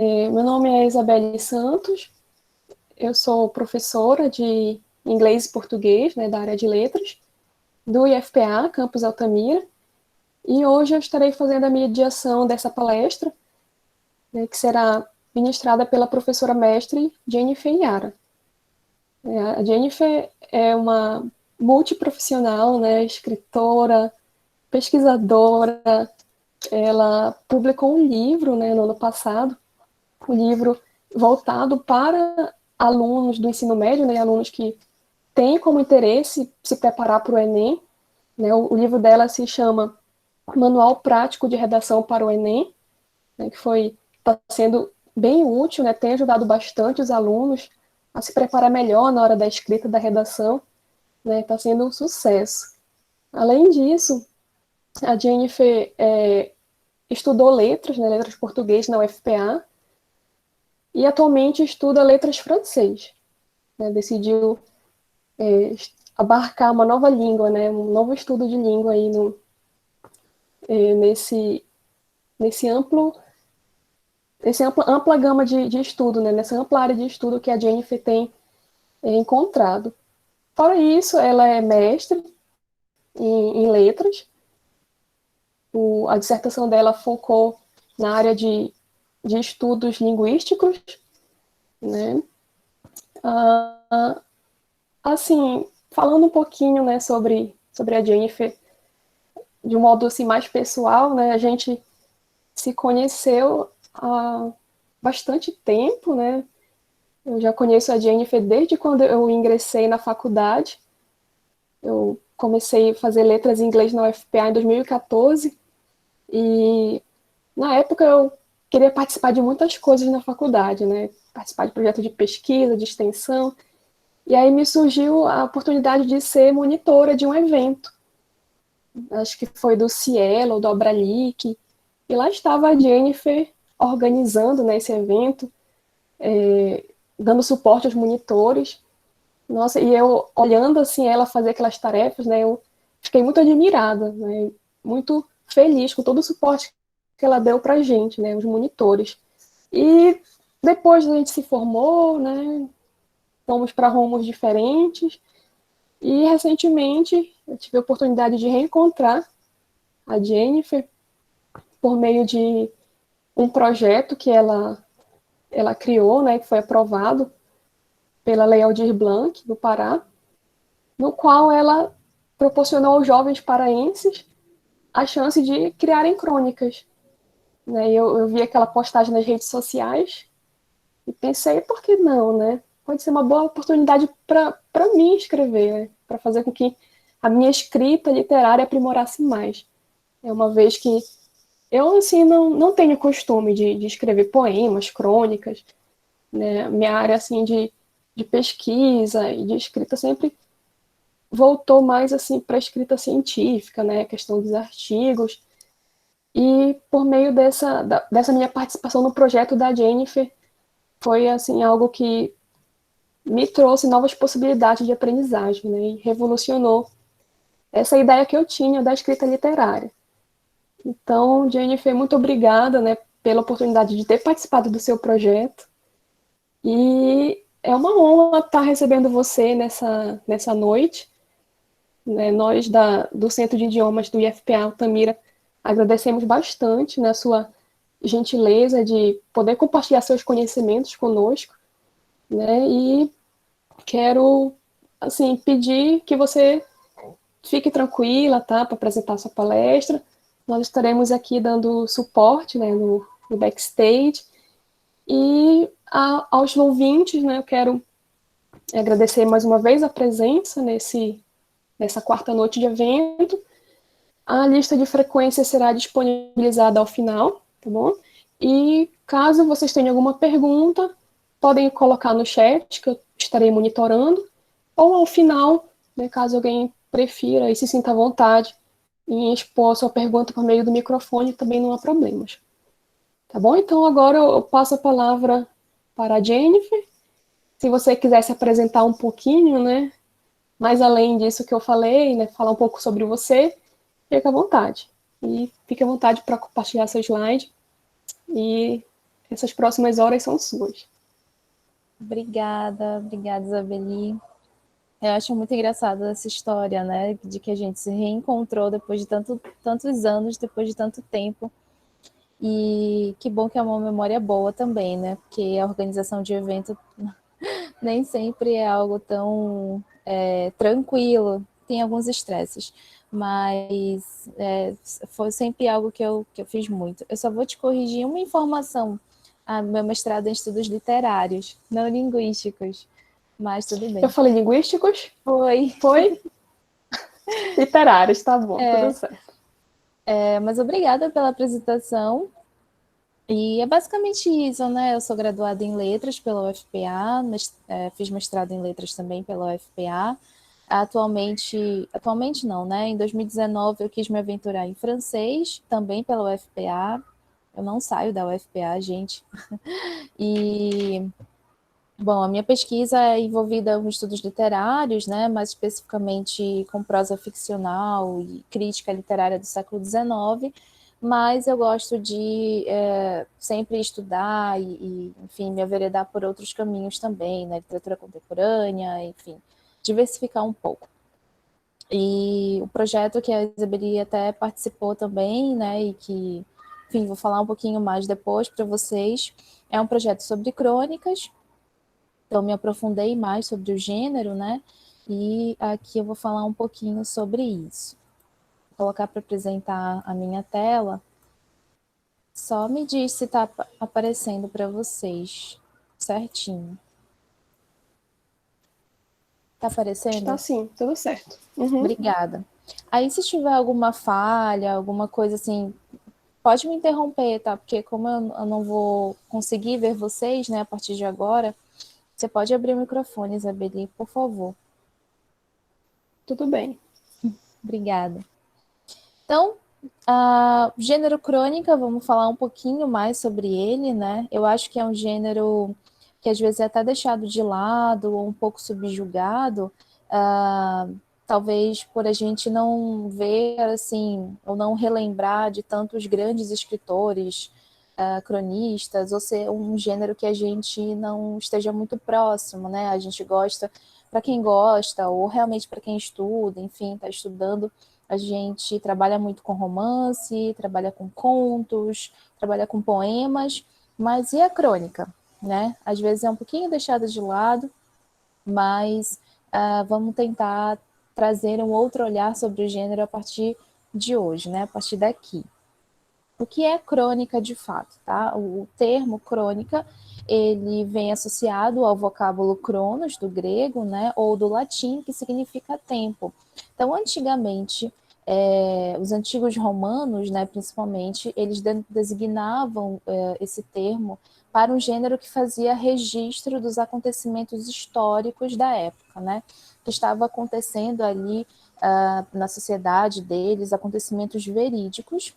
Meu nome é Isabelle Santos, eu sou professora de inglês e português, né, da área de letras, do IFPA, Campus Altamira, e hoje eu estarei fazendo a mediação dessa palestra, né, que será ministrada pela professora mestre Jennifer Yara. A Jennifer é uma multiprofissional, né, escritora, pesquisadora, ela publicou um livro, né, no ano passado, um livro voltado para alunos do ensino médio, né, alunos que têm como interesse se preparar para o Enem. Né, o livro dela se chama Manual Prático de Redação para o Enem, né, que está sendo bem útil, né, tem ajudado bastante os alunos a se preparar melhor na hora da escrita da redação, né, está sendo um sucesso. Além disso, a Jennifer estudou letras, né, letras português na UFPA, e atualmente estuda letras francês. Né, decidiu abarcar uma nova língua, né, um novo estudo de língua aí nesse ampla gama de estudo, né, nessa ampla área de estudo que a Jennifer tem encontrado. Fora isso, ela é mestre em letras. A dissertação dela focou na área de estudos linguísticos, né? Assim, falando um pouquinho, né, sobre a Jennifer, de um modo assim, mais pessoal, né, a gente se conheceu há bastante tempo, né? Eu já conheço a Jennifer desde quando eu ingressei na faculdade. Eu comecei a fazer letras em inglês na UFPA em 2014 e na época eu queria participar de muitas coisas na faculdade, né? Participar de projetos de pesquisa, de extensão. E aí me surgiu a oportunidade de ser monitora de um evento. Acho que foi do Cielo, do Abralic. E lá estava a Jennifer organizando, né, esse evento, dando suporte aos monitores. Nossa, e eu olhando assim ela fazer aquelas tarefas, né, eu fiquei muito admirada, né, muito feliz com todo o suporte que ela deu para a gente, né, os monitores. E depois a gente se formou, né, fomos para rumos diferentes, e recentemente eu tive a oportunidade de reencontrar a Jennifer por meio de um projeto que ela criou, né, que foi aprovado pela Lei Aldir Blanc, do Pará, no qual ela proporcionou aos jovens paraenses a chance de criarem crônicas. Né? Eu vi aquela postagem nas redes sociais e pensei, por que não, né? Pode ser uma boa oportunidade para mim escrever, né? Para fazer com que a minha escrita literária aprimorasse mais. É uma vez que eu, assim, não tenho costume de escrever poemas, crônicas, né? Minha área, assim, de pesquisa e de escrita sempre voltou mais, assim, para a escrita científica, né? A questão dos artigos. E por meio dessa minha participação no projeto da Jennifer, foi, assim, algo que me trouxe novas possibilidades de aprendizagem, né? E revolucionou essa ideia que eu tinha da escrita literária. Então, Jennifer, muito obrigada, né, pela oportunidade de ter participado do seu projeto. E é uma honra estar recebendo você nessa noite. Né? Nós do Centro de Idiomas do IFPA Altamira agradecemos bastante, né, a sua gentileza de poder compartilhar seus conhecimentos conosco. Né? E quero, assim, pedir que você fique tranquila, tá, para apresentar sua palestra. Nós estaremos aqui dando suporte, né, no backstage. E aos ouvintes, né, eu quero agradecer mais uma vez a presença nessa quarta noite de evento. A lista de frequência será disponibilizada ao final, tá bom? E caso vocês tenham alguma pergunta, podem colocar no chat, que eu estarei monitorando, ou ao final, né, caso alguém prefira e se sinta à vontade em expor a sua pergunta por meio do microfone, também não há problemas. Tá bom? Então agora eu passo a palavra para a Jennifer. Se você quiser se apresentar um pouquinho, né, mais além disso que eu falei, né, falar um pouco sobre você, fique à vontade. E fique à vontade para compartilhar seu slide. E Essas próximas horas são suas. Obrigada, Isabeli. Eu acho muito engraçada essa história, né? De que a gente se reencontrou depois de tantos anos, depois de tanto tempo. E que bom que é uma memória boa também, né? Porque a organização de evento nem sempre é algo tão tranquilo, tem alguns estresses, mas foi sempre algo que eu fiz muito. Eu só vou te corrigir uma informação. Meu mestrado é em estudos literários, não linguísticos, mas tudo Eu bem. falei linguísticos? Foi. Foi? Literários, tá bom, tudo certo. Mas obrigada pela apresentação. E é basicamente isso, né? Eu sou graduada em letras pela UFPA, fiz mestrado em letras também pela UFPA. Atualmente não, né? Em 2019 eu quis me aventurar em francês, também pela UFPA. Eu não saio da UFPA, gente. E, bom, a minha pesquisa é envolvida com estudos literários, né? Mais especificamente com prosa ficcional e crítica literária do século XIX, mas eu gosto de sempre estudar enfim, me averedar por outros caminhos também, na literatura contemporânea, enfim, diversificar um pouco. E o projeto que a Isabeli até participou também, né, e que, enfim, vou falar um pouquinho mais depois para vocês, é um projeto sobre crônicas, então me aprofundei mais sobre o gênero, né, e aqui eu vou falar um pouquinho sobre isso. Vou colocar para apresentar a minha tela. Só me diz se está aparecendo para vocês certinho. Está Está aparecendo? sim, tudo certo. Uhum. Obrigada. Aí, se tiver alguma falha, alguma coisa assim, pode me interromper, tá? Porque como eu não vou conseguir ver vocês, né, a partir de agora, você pode abrir o microfone, Isabeli, por favor. Tudo bem. Obrigada. Então, gênero crônica, vamos falar um pouquinho mais sobre ele, né? Eu acho que é um gênero que às vezes é até deixado de lado ou um pouco subjugado, talvez por a gente não ver, assim, ou não relembrar de tantos grandes escritores, cronistas, ou ser um gênero que a gente não esteja muito próximo, né? A gente gosta, para quem gosta, ou realmente para quem estuda, enfim, está estudando, a gente trabalha muito com romance, trabalha com contos, trabalha com poemas, mas e a crônica, né? Às vezes é um pouquinho deixada de lado, mas vamos tentar trazer um outro olhar sobre o gênero a partir de hoje, né? A partir daqui. O que é crônica de fato, tá? O termo crônica, ele vem associado ao vocábulo cronos, do grego, né? Ou do latim, que significa tempo. Então, antigamente, os antigos romanos, né, principalmente, eles designavam esse termo para um gênero que fazia registro dos acontecimentos históricos da época, né? Que estava acontecendo ali na sociedade deles, acontecimentos verídicos,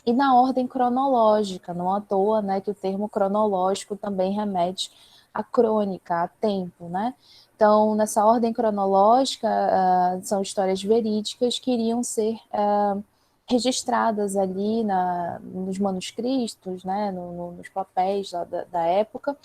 e na ordem cronológica, não à toa, né, que o termo cronológico também remete à crônica, a tempo, né? Então, nessa ordem cronológica, são histórias verídicas que iriam ser registradas ali nos manuscritos, né, nos papéis da época,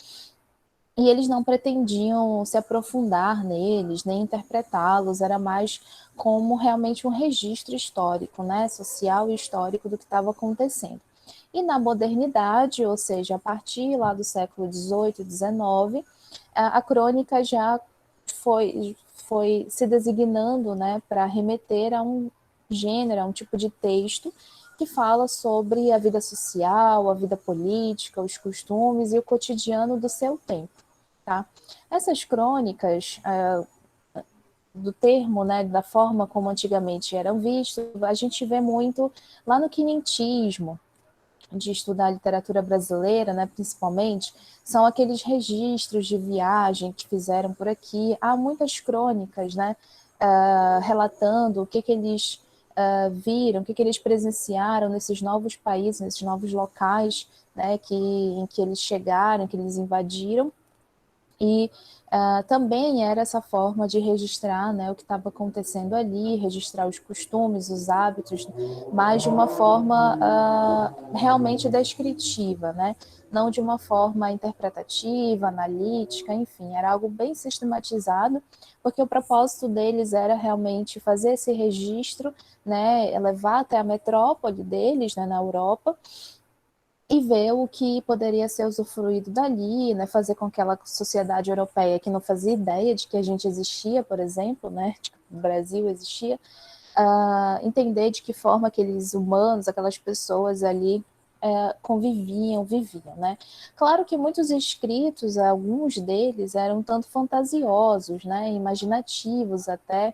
e eles não pretendiam se aprofundar neles, nem interpretá-los, era mais como realmente um registro histórico, né, social e histórico do que estava acontecendo. E na modernidade, ou seja, a partir lá do século XVIII, XIX, a crônica já foi se designando, né, para remeter a um gênero, a um tipo de texto que fala sobre a vida social, a vida política, os costumes e o cotidiano do seu tempo. Tá? Essas crônicas, do termo, né, da forma como antigamente eram vistos, a gente vê muito lá no quinhentismo, de estudar a literatura brasileira, né, principalmente, são aqueles registros de viagem que fizeram por aqui. Há muitas crônicas, né, relatando o que eles viram, o que eles presenciaram nesses novos países, nesses novos locais, né, em que eles chegaram, que eles invadiram. E também era essa forma de registrar, né, o que estava acontecendo ali, registrar os costumes, os hábitos, mas de uma forma realmente descritiva, né? Não de uma forma interpretativa, analítica, enfim, era algo bem sistematizado, porque o propósito deles era realmente fazer esse registro, né, levar até a metrópole deles, né, na Europa, e ver o que poderia ser usufruído dali, né, fazer com que aquela sociedade europeia que não fazia ideia de que a gente existia, por exemplo, né, de que o Brasil existia, entender de que forma aqueles humanos, aquelas pessoas ali conviviam, viviam, né? Claro que muitos escritos, alguns deles eram tanto fantasiosos, né, imaginativos até,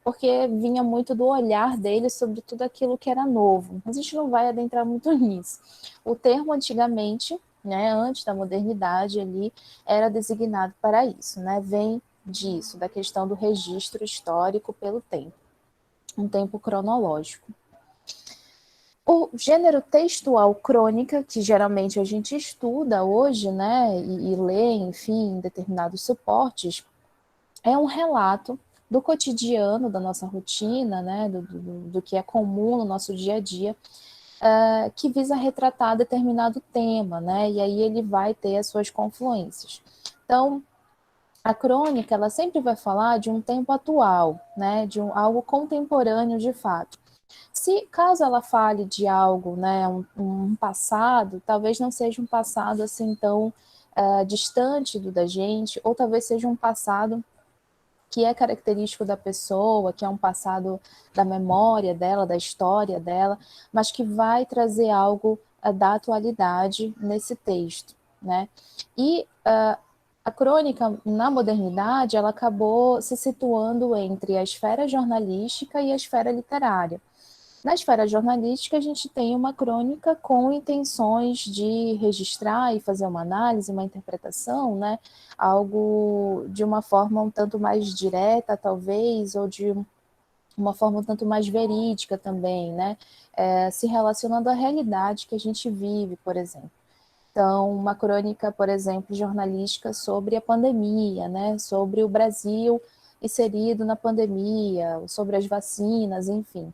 porque vinha muito do olhar deles sobre tudo aquilo que era novo. A gente não vai adentrar muito nisso. O termo antigamente, né, antes da modernidade ali, era designado para isso, né? Vem disso, da questão do registro histórico pelo tempo, um tempo cronológico. O gênero textual crônica, que geralmente a gente estuda hoje, né, e lê, enfim, em determinados suportes, é um relato do cotidiano, da nossa rotina, né, do que é comum no nosso dia a dia, que visa retratar determinado tema, né, e aí ele vai ter as suas confluências. Então, a crônica, ela sempre vai falar de um tempo atual, né, de algo contemporâneo de fato. Se caso ela fale de algo, né, um passado, talvez não seja um passado assim tão distante do da gente, ou talvez seja um passado que é característico da pessoa, que é um passado da memória dela, da história dela, mas que vai trazer algo da atualidade nesse texto, né? E a crônica, na modernidade, ela acabou se situando entre a esfera jornalística e a esfera literária. Na esfera jornalística, a gente tem uma crônica com intenções de registrar e fazer uma análise, uma interpretação, né? Algo de uma forma um tanto mais direta, talvez, ou de uma forma um tanto mais verídica também, né? Se relacionando à realidade que a gente vive, por exemplo. Então, uma crônica, por exemplo, jornalística sobre a pandemia, né? Sobre o Brasil inserido na pandemia, sobre as vacinas, enfim.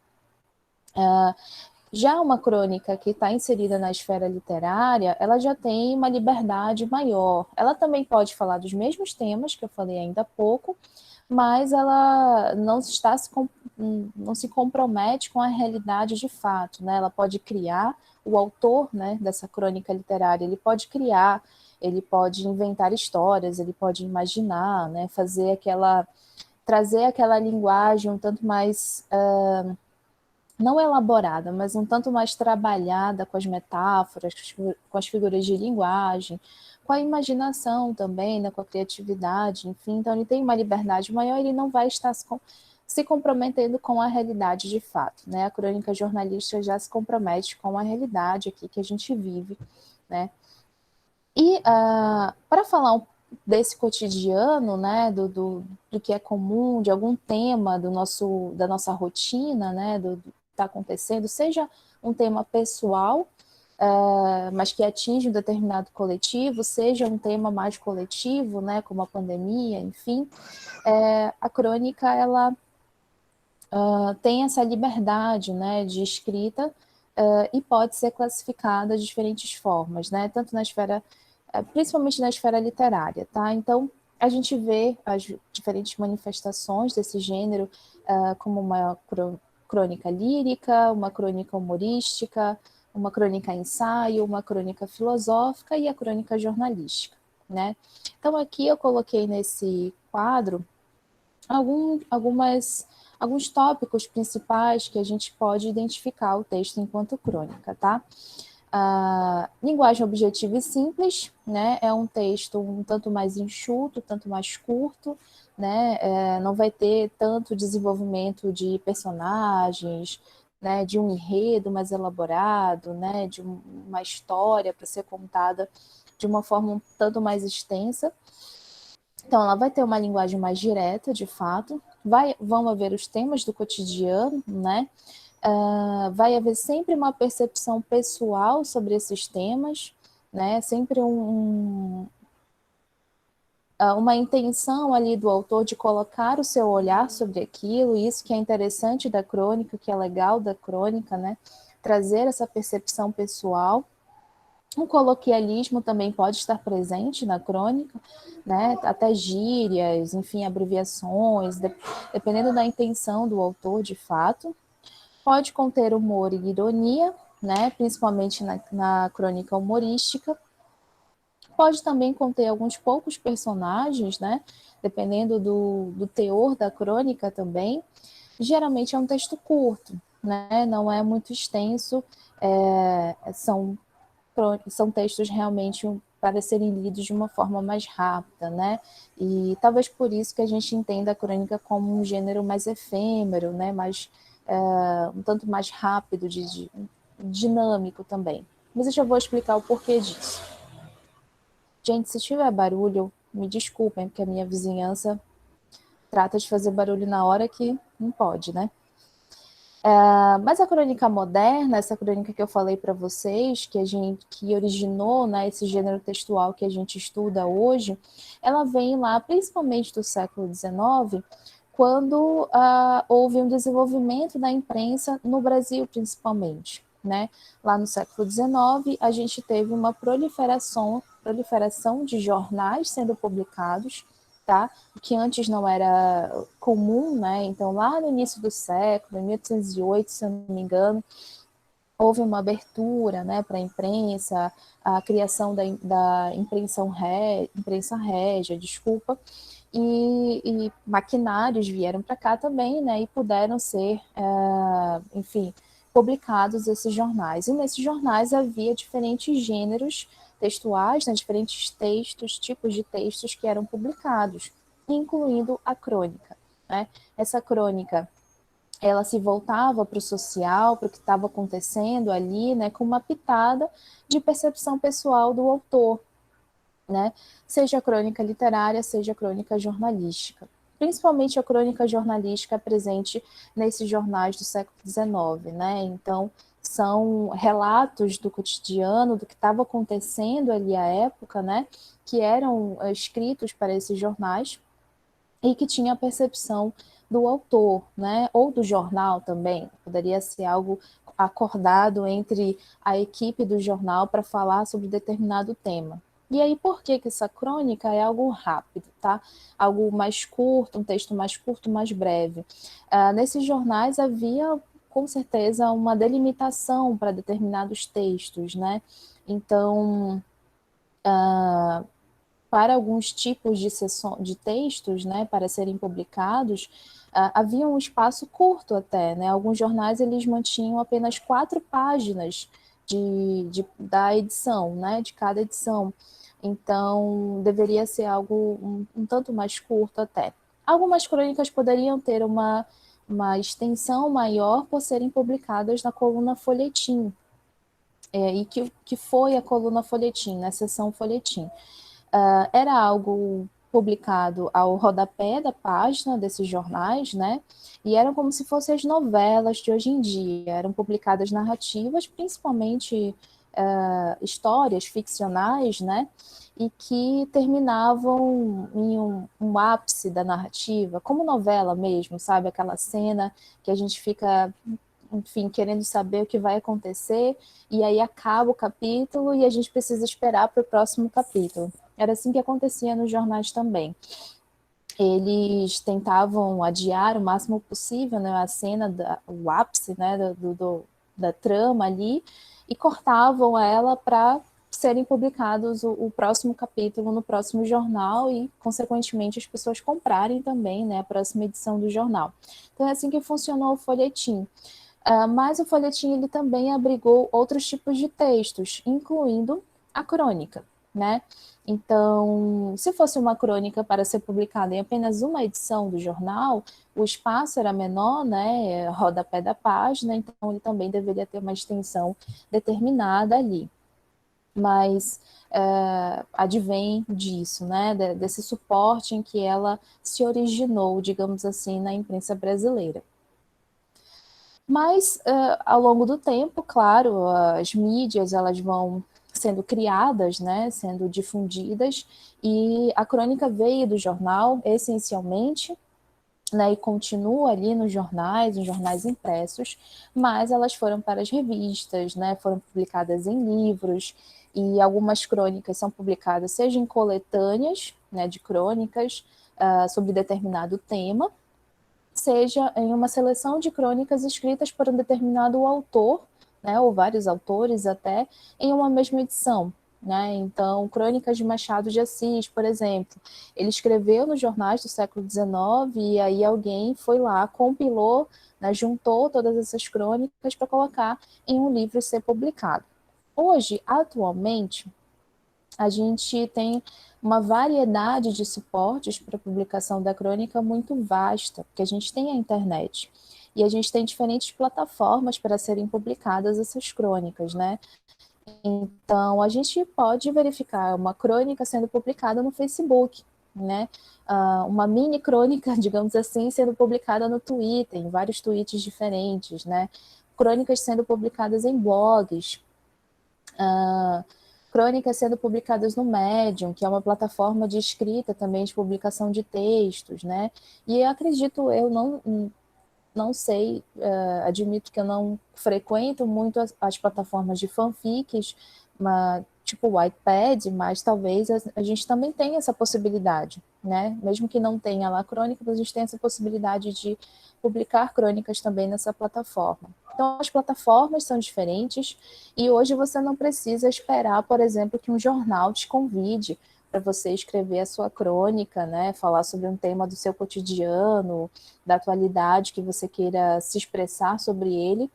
Já uma crônica que está inserida na esfera literária, ela já tem uma liberdade maior. Ela também pode falar dos mesmos temas que eu falei ainda há pouco, mas ela não se compromete com a realidade de fato, né? Ela pode criar, o autor, né, dessa crônica literária, ele pode criar, ele pode inventar histórias, ele pode imaginar, né, trazer aquela linguagem um tanto mais não elaborada, mas um tanto mais trabalhada com as metáforas, com as figuras de linguagem, com a imaginação também, né, com a criatividade, enfim. Então, ele tem uma liberdade maior, ele não vai estar se comprometendo com a realidade de fato, né? A crônica jornalística já se compromete com a realidade aqui que a gente vive, né? E para falar desse cotidiano, né, do que é comum, de algum tema da nossa rotina, né, do que está acontecendo, seja um tema pessoal, mas que atinge um determinado coletivo, seja um tema mais coletivo, né, como a pandemia, enfim, a crônica ela tem essa liberdade, né, de escrita e pode ser classificada de diferentes formas, né, tanto na esfera principalmente na esfera literária, tá? Então, a gente vê as diferentes manifestações desse gênero como uma crônica lírica, uma crônica humorística, uma crônica ensaio, uma crônica filosófica e a crônica jornalística, né? Então, aqui eu coloquei nesse quadro alguns tópicos principais que a gente pode identificar o texto enquanto crônica, tá? Linguagem objetiva e simples, né? É um texto um tanto mais enxuto, tanto mais curto, né? Não vai ter tanto desenvolvimento de personagens, né? De um enredo mais elaborado, né? De uma história para ser contada de uma forma um tanto mais extensa. Então, ela vai ter uma linguagem mais direta, de fato. Vão haver os temas do cotidiano, né? Vai haver sempre uma percepção pessoal sobre esses temas, né? Sempre uma intenção ali do autor de colocar o seu olhar sobre aquilo, isso que é interessante da crônica, que é legal da crônica, né? Trazer essa percepção pessoal. Um coloquialismo também pode estar presente na crônica, né? Até gírias, enfim, abreviações, dependendo da intenção do autor, de fato. Pode conter humor e ironia, né? Principalmente na crônica humorística. Pode também conter alguns poucos personagens, né? Dependendo do teor da crônica também. Geralmente é um texto curto, né? Não é muito extenso, são textos realmente para serem lidos de uma forma mais rápida, né? E talvez por isso que a gente entenda a crônica como um gênero mais efêmero, né? Mais, um tanto mais rápido, dinâmico também. Mas eu já vou explicar o porquê disso. Gente, se tiver barulho, me desculpem, porque a minha vizinhança trata de fazer barulho na hora que não pode, né? Mas a crônica moderna, essa crônica que eu falei para vocês, que originou, né, esse gênero textual que a gente estuda hoje, ela vem lá principalmente do século XIX, quando houve um desenvolvimento da imprensa no Brasil, principalmente. Né? Lá no século XIX, a gente teve uma proliferação de jornais sendo publicados, tá? O que antes não era comum, né? Então, lá no início do século, em 1808, se eu não me engano, houve uma abertura, né, para a imprensa, a criação da imprensa régia, desculpa, e maquinários vieram para cá também, né, e puderam ser, enfim, publicados esses jornais. E nesses jornais havia diferentes gêneros textuais, né, diferentes textos, tipos de textos que eram publicados, incluindo a crônica. Né? Essa crônica, ela se voltava para o social, para o que estava acontecendo ali, né, com uma pitada de percepção pessoal do autor, né? Seja a crônica literária, seja a crônica jornalística. Principalmente a crônica jornalística presente nesses jornais do século XIX, né? Então, são relatos do cotidiano, do que estava acontecendo ali à época, né? Que eram escritos para esses jornais e que tinha a percepção do autor, né? Ou do jornal também. Poderia ser algo acordado entre a equipe do jornal para falar sobre determinado tema. E aí, por que essa crônica é algo rápido, tá? Algo mais curto, um texto mais curto, mais breve. Nesses jornais havia, com certeza, uma delimitação para determinados textos, né? Então, para alguns tipos de textos, né, para serem publicados, havia um espaço curto até, né? Alguns jornais eles mantinham apenas 4 páginas da edição, né, de cada edição. Então, deveria ser algo um tanto mais curto até. Algumas crônicas poderiam ter uma extensão maior por serem publicadas na coluna Folhetim, e que foi a coluna Folhetim, na seção Folhetim. Era algo publicado ao rodapé da página desses jornais, né? E eram como se fossem as novelas de hoje em dia. Eram publicadas narrativas, principalmente histórias ficcionais, né? E que terminavam em um ápice da narrativa, como novela mesmo, sabe? Aquela cena que a gente fica, enfim, querendo saber o que vai acontecer, e aí acaba o capítulo e a gente precisa esperar para o próximo capítulo. Era assim que acontecia nos jornais também. Eles tentavam adiar o máximo possível, né, a cena, o ápice, né, da trama ali, e cortavam ela para serem publicados o próximo capítulo no próximo jornal e, consequentemente, as pessoas comprarem também, né, a próxima edição do jornal. Então é assim que funcionou o folhetim. Mas o folhetim ele também abrigou outros tipos de textos, incluindo a crônica, né? Então, se fosse uma crônica para ser publicada em apenas uma edição do jornal, o espaço era menor, né? Rodapé da página, então ele também deveria ter uma extensão determinada ali. Mas advém disso, né? Desse suporte em que ela se originou, digamos assim, na imprensa brasileira. Mas, ao longo do tempo, claro, as mídias elas vão sendo criadas, né, sendo difundidas, e a crônica veio do jornal, essencialmente, né, e continua ali nos jornais impressos, mas elas foram para as revistas, né, foram publicadas em livros, e algumas crônicas são publicadas seja em coletâneas, né, de crônicas sobre determinado tema, seja em uma seleção de crônicas escritas por um determinado autor, né, ou vários autores até, em uma mesma edição. Né? Então, Crônicas de Machado de Assis, por exemplo, ele escreveu nos jornais do século XIX e aí alguém foi lá, compilou, né, juntou todas essas crônicas para colocar em um livro e ser publicado. Hoje, atualmente, a gente tem uma variedade de suportes para a publicação da crônica muito vasta, porque a gente tem a internet e a gente tem diferentes plataformas para serem publicadas essas crônicas, né? Então, a gente pode verificar uma crônica sendo publicada no Facebook, né? Uma mini crônica, digamos assim, sendo publicada no Twitter, em vários tweets diferentes, né? Crônicas sendo publicadas em blogs, crônicas sendo publicadas no Medium, que é uma plataforma de escrita também, de publicação de textos, né? E eu acredito, eu não sei, admito que eu não frequento muito as plataformas de fanfics, tipo o Wattpad, mas talvez a gente também tenha essa possibilidade, né? Mesmo que não tenha lá crônicas, a gente tem essa possibilidade de publicar crônicas também nessa plataforma. Então, as plataformas são diferentes e hoje você não precisa esperar, por exemplo, que um jornal te convide para você escrever a sua crônica, né? Falar sobre um tema do seu cotidiano, da atualidade que você queira se expressar sobre ele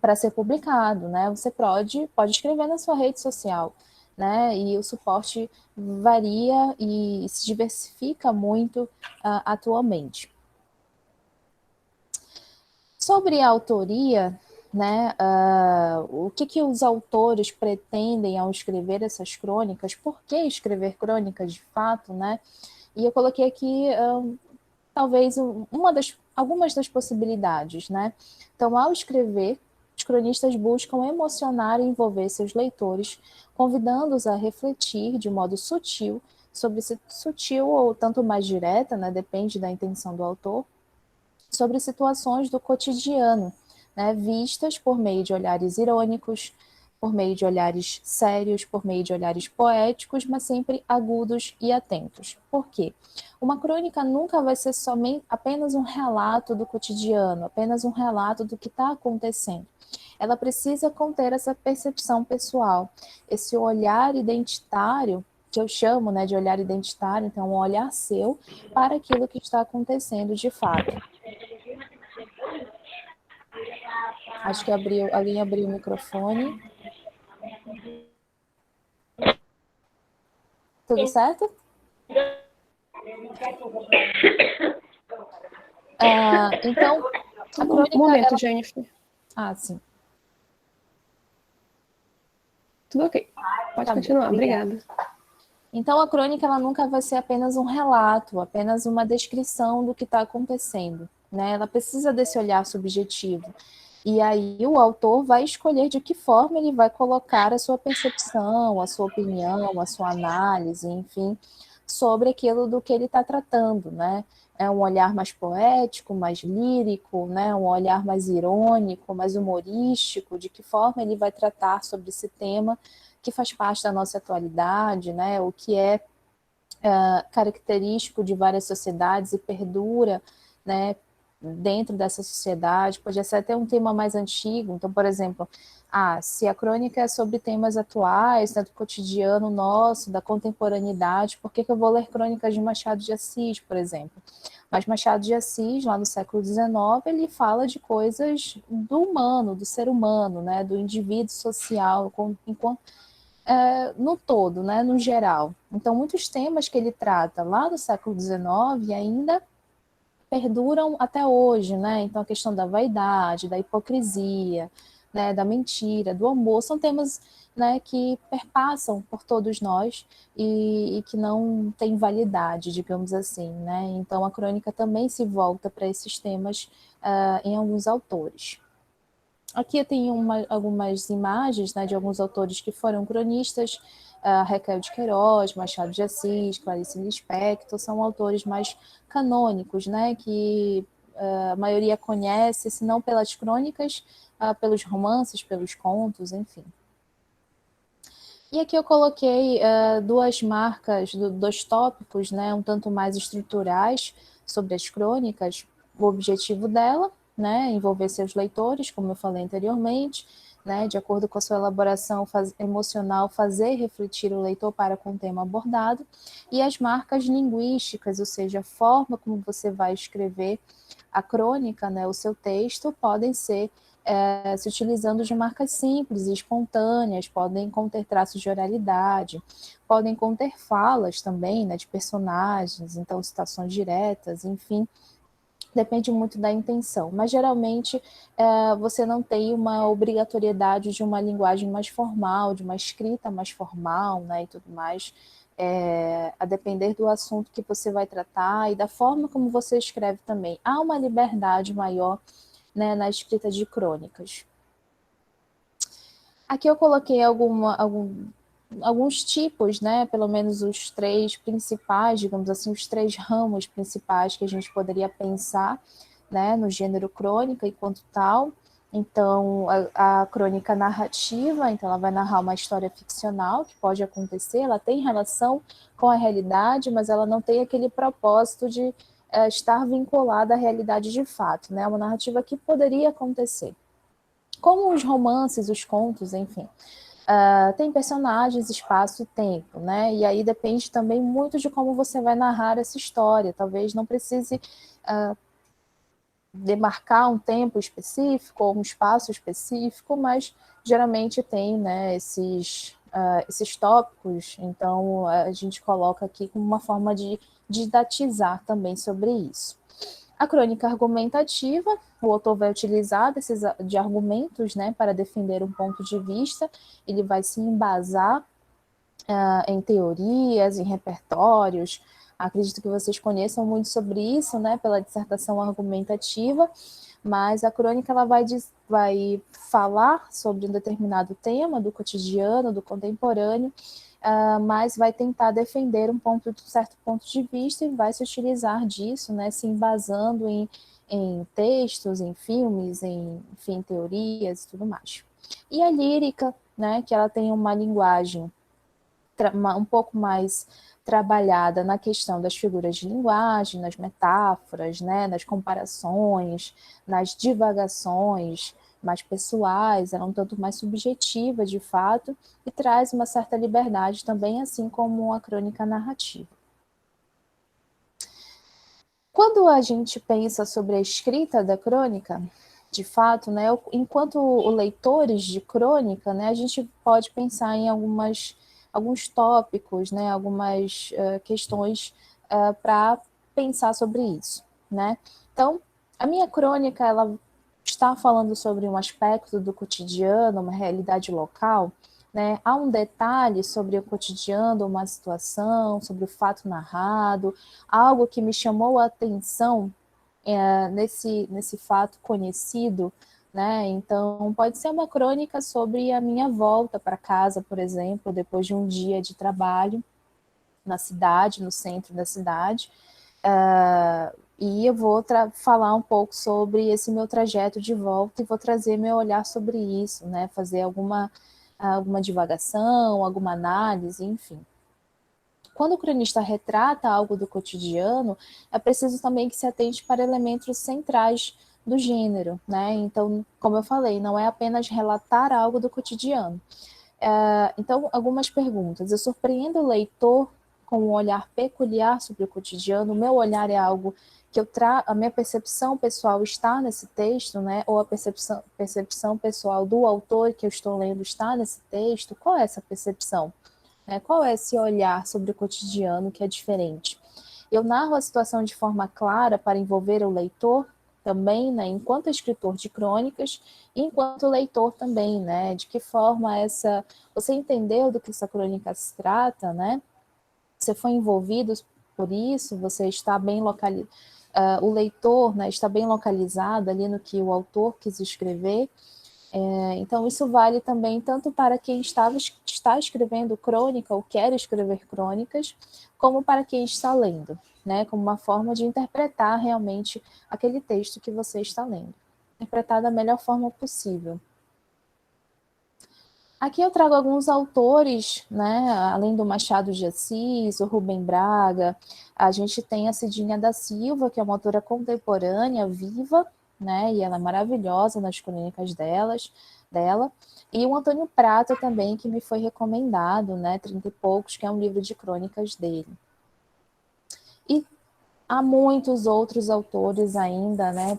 para ser publicado, né? Você pode escrever na sua rede social, né? E o suporte varia e se diversifica muito atualmente. Sobre a autoria, né, o que os autores pretendem ao escrever essas crônicas, por que escrever crônicas de fato, né? E eu coloquei aqui talvez algumas das possibilidades, né? Então, ao escrever, os cronistas buscam emocionar e envolver seus leitores, convidando-os a refletir de modo sutil sutil ou tanto mais direta, né? Depende da intenção do autor, sobre situações do cotidiano, né, vistas por meio de olhares irônicos, por meio de olhares sérios, por meio de olhares poéticos, mas sempre agudos e atentos. Por quê? Uma crônica nunca vai ser somente apenas um relato do cotidiano, apenas um relato do que está acontecendo. Ela precisa conter essa percepção pessoal, esse olhar identitário, que eu chamo, né, de olhar identitário, então um olhar seu para aquilo que está acontecendo de fato. Acho que alguém abriu o microfone. Tudo certo? Então, a crônica... Um momento, Jennifer. Sim. Tudo ok. Pode continuar, obrigada. Então, a crônica ela nunca vai ser apenas um relato, apenas uma descrição do que está acontecendo, né? Ela precisa desse olhar subjetivo. E aí o autor vai escolher de que forma ele vai colocar a sua percepção, a sua opinião, a sua análise, enfim, sobre aquilo do que ele está tratando, né? É um olhar mais poético, mais lírico, né? Um olhar mais irônico, mais humorístico, de que forma ele vai tratar sobre esse tema que faz parte da nossa atualidade, né? O que é característico de várias sociedades e perdura, né, dentro dessa sociedade, pode ser até um tema mais antigo. Então, por exemplo, se a crônica é sobre temas atuais, né, do cotidiano nosso, da contemporaneidade, por que eu vou ler crônicas de Machado de Assis, por exemplo? Mas Machado de Assis, lá no século XIX, ele fala de coisas do humano, do ser humano, né, do indivíduo social, enquanto no todo, né, no geral. Então, muitos temas que ele trata lá do século XIX ainda perduram até hoje, né? Então, a questão da vaidade, da hipocrisia, né, da mentira, do amor, são temas, né, que perpassam por todos nós e que não têm validade, digamos assim, né? Então, a crônica também se volta para esses temas em alguns autores. Aqui eu tenho algumas imagens, né, de alguns autores que foram cronistas, Raquel de Queiroz, Machado de Assis, Clarice Lispector, são autores mais canônicos, né, que a maioria conhece, se não pelas crônicas, pelos romances, pelos contos, enfim. E aqui eu coloquei duas marcas, dois tópicos, né, um tanto mais estruturais sobre as crônicas, o objetivo dela, né, envolver seus leitores, como eu falei anteriormente, né, de acordo com a sua elaboração emocional, fazer refletir o leitor para com o tema abordado, e as marcas linguísticas, ou seja, a forma como você vai escrever a crônica, né, o seu texto, podem ser se utilizando de marcas simples e espontâneas, podem conter traços de oralidade, podem conter falas também, né, de personagens, então citações diretas, enfim, depende muito da intenção, mas geralmente você não tem uma obrigatoriedade de uma linguagem mais formal, de uma escrita mais formal, né, e tudo mais, a depender do assunto que você vai tratar e da forma como você escreve também. Há uma liberdade maior, né, na escrita de crônicas. Aqui eu coloquei alguns tipos, né, pelo menos os três principais, digamos assim, os três ramos principais que a gente poderia pensar, né, no gênero crônica enquanto tal. Então, a crônica narrativa, então ela vai narrar uma história ficcional que pode acontecer, ela tem relação com a realidade, mas ela não tem aquele propósito de estar vinculada à realidade de fato, né, uma narrativa que poderia acontecer. Como os romances, os contos, enfim. Tem personagens, espaço e tempo, né? E aí depende também muito de como você vai narrar essa história. Talvez não precise demarcar um tempo específico ou um espaço específico, mas geralmente tem, né, esses tópicos, então a gente coloca aqui como uma forma de didatizar também sobre isso. A crônica argumentativa, o autor vai utilizar de argumentos, né, para defender um ponto de vista, ele vai se embasar em teorias, em repertórios. Acredito que vocês conheçam muito sobre isso, né, pela dissertação argumentativa, mas a crônica ela vai falar sobre um determinado tema do cotidiano, do contemporâneo, mas vai tentar defender um certo ponto de vista e vai se utilizar disso, né, se embasando em textos, em filmes, enfim, teorias e tudo mais. E a lírica, né, que ela tem uma linguagem um pouco mais trabalhada na questão das figuras de linguagem, nas metáforas, né, nas comparações, nas divagações mais pessoais, ela é um tanto mais subjetiva, de fato, e traz uma certa liberdade também, assim como a crônica narrativa. Quando a gente pensa sobre a escrita da crônica, de fato, né, enquanto leitores de crônica, né, a gente pode pensar em alguns tópicos, né, algumas questões para pensar sobre isso, né? Então, a minha crônica, ela está falando sobre um aspecto do cotidiano, uma realidade local, né? Há um detalhe sobre o cotidiano, uma situação, sobre o fato narrado, algo que me chamou a atenção nesse fato conhecido, né? Então, pode ser uma crônica sobre a minha volta para casa, por exemplo, depois de um dia de trabalho na cidade, no centro da cidade, e eu vou falar um pouco sobre esse meu trajeto de volta e vou trazer meu olhar sobre isso, né? Fazer alguma divagação, alguma análise, enfim. Quando o cronista retrata algo do cotidiano, é preciso também que se atente para elementos centrais do gênero, né? Então, como eu falei, não é apenas relatar algo do cotidiano. Então, algumas perguntas. Eu surpreendo o leitor com um olhar peculiar sobre o cotidiano? O meu olhar é algo que a minha percepção pessoal está nesse texto, né? Ou a percepção pessoal do autor que eu estou lendo está nesse texto? Qual é essa percepção? Qual é esse olhar sobre o cotidiano que é diferente? Eu narro a situação de forma clara para envolver o leitor também, né, enquanto escritor de crônicas, e enquanto leitor também, né, de que forma você entendeu do que essa crônica se trata, né? Você foi envolvido por isso, você está bem localizado, o leitor, né, está bem localizado ali no que o autor quis escrever. Então, isso vale também tanto para quem está escrevendo crônica ou quer escrever crônicas, como para quem está lendo, né? Como uma forma de interpretar realmente aquele texto que você está lendo. Interpretar da melhor forma possível. Aqui eu trago alguns autores, né? Além do Machado de Assis, o Rubem Braga, a gente tem a Cidinha da Silva, que é uma autora contemporânea, viva, né? E ela é maravilhosa nas crônicas dela. E o Antônio Prata também, que me foi recomendado, né? 30 e poucos, que é um livro de crônicas dele. E há muitos outros autores ainda, né?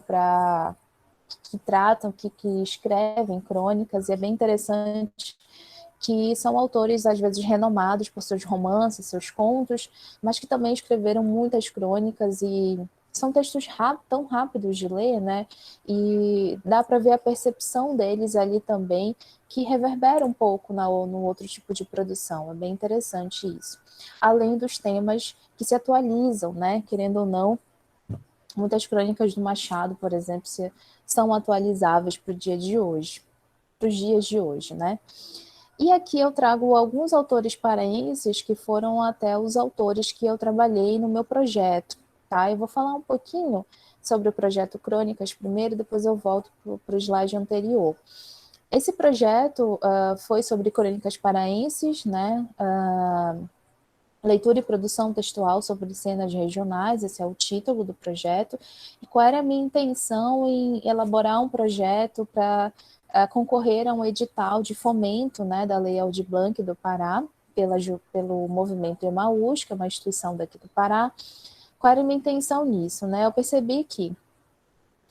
Que tratam, que escrevem crônicas, e é bem interessante que são autores, às vezes, renomados por seus romances, seus contos, mas que também escreveram muitas crônicas e são textos tão rápidos de ler, né? E dá para ver a percepção deles ali também, que reverbera um pouco no outro tipo de produção. É bem interessante isso. Além dos temas que se atualizam, né? Querendo ou não, muitas crônicas do Machado, por exemplo, são atualizáveis para o dia de hoje, para os dias de hoje, né? E aqui eu trago alguns autores paraenses que foram até os autores que eu trabalhei no meu projeto, tá? Eu vou falar um pouquinho sobre o projeto Crônicas primeiro, depois eu volto para o slide anterior. Esse projeto foi sobre crônicas paraenses, né? Leitura e produção textual sobre cenas regionais, esse é o título do projeto. E qual era a minha intenção em elaborar um projeto para concorrer a um edital de fomento, né, da Lei Aldir Blanc do Pará, pelo Movimento Emaús, que é uma instituição daqui do Pará. Qual era a minha intenção nisso? Né? Eu percebi que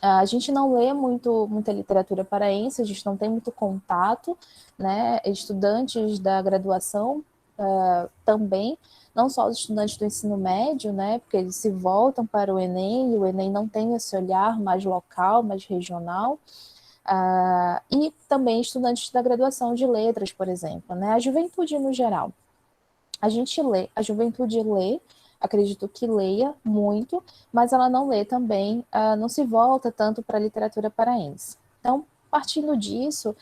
a gente não lê muita literatura paraense, a gente não tem muito contato, né? Estudantes da graduação também, não só os estudantes do ensino médio, né? Porque eles se voltam para o Enem, e o Enem não tem esse olhar mais local, mais regional. E também estudantes da graduação de letras, por exemplo, né? A juventude no geral. A juventude lê, acredito que leia muito, mas ela não lê também, não se volta tanto para a literatura paraense. Então, partindo disso,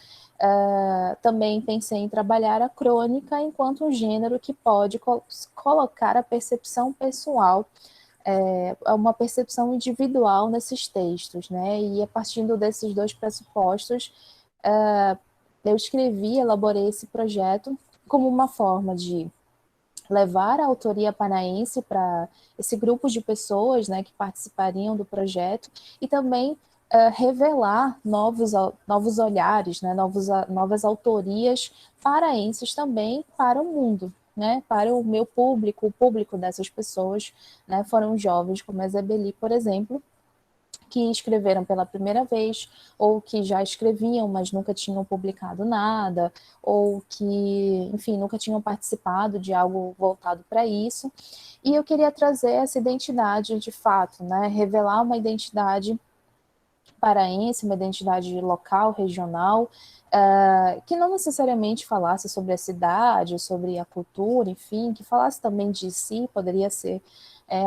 também pensei em trabalhar a crônica enquanto um gênero que pode colocar a percepção pessoal, uma percepção individual nesses textos, né? E a partir desses dois pressupostos, eu elaborei esse projeto como uma forma de levar a autoria paraense para esse grupo de pessoas, né, que participariam do projeto, e também revelar novos olhares, né, novas autorias paraenses também para o mundo, né, para o meu público, o público dessas pessoas, né, foram jovens como a Zebeli, por exemplo, que escreveram pela primeira vez, ou que já escreviam, mas nunca tinham publicado nada, ou que, enfim, nunca tinham participado de algo voltado para isso. E eu queria trazer essa identidade de fato, né? Revelar uma identidade paraense, uma identidade local, regional, que não necessariamente falasse sobre a cidade, sobre a cultura, enfim, que falasse também de si, poderia ser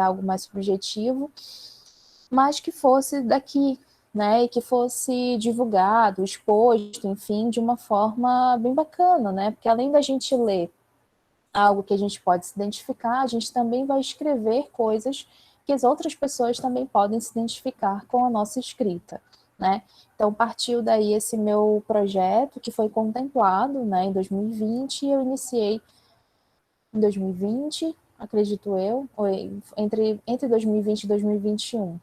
algo mais subjetivo, mas que fosse daqui, né, e que fosse divulgado, exposto, enfim, de uma forma bem bacana, né, porque além da gente ler algo que a gente pode se identificar, a gente também vai escrever coisas que as outras pessoas também podem se identificar com a nossa escrita, né. Então, partiu daí esse meu projeto, que foi contemplado, né, em 2020, e eu iniciei em 2020, acredito eu, entre 2020 e 2021.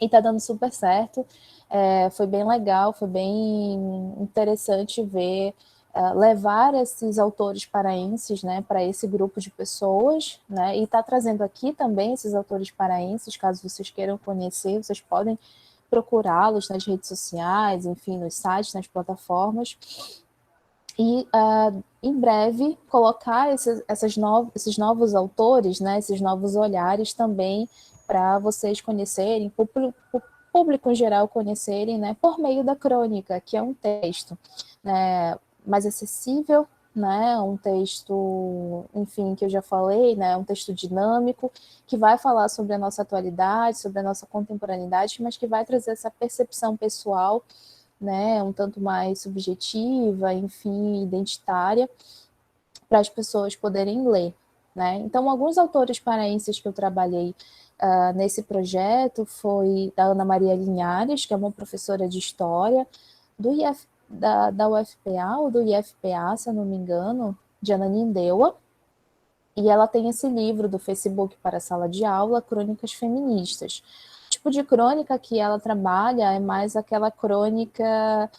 E tá dando super certo, foi bem legal, foi bem interessante ver, levar esses autores paraenses, né, para esse grupo de pessoas, né, e tá trazendo aqui também esses autores paraenses, caso vocês queiram conhecer, vocês podem procurá-los nas redes sociais, enfim, nos sites, nas plataformas, e em breve colocar esses novos autores, né, esses novos olhares também para vocês conhecerem, o público em geral conhecerem, né, por meio da crônica, que é um texto, né, mais acessível, né, um texto, enfim, que eu já falei, né, um texto dinâmico, que vai falar sobre a nossa atualidade, sobre a nossa contemporaneidade, mas que vai trazer essa percepção pessoal né, um tanto mais subjetiva, enfim, identitária, para as pessoas poderem ler, né? Então, alguns autores paraenses que eu trabalhei nesse projeto foi da Ana Maria Linhares, que é uma professora de História da UFPA, ou do IFPA, se eu não me engano, de Ananindeua, e ela tem esse livro do Facebook para a Sala de Aula, Crônicas Feministas. O tipo de crônica que ela trabalha é mais aquela crônica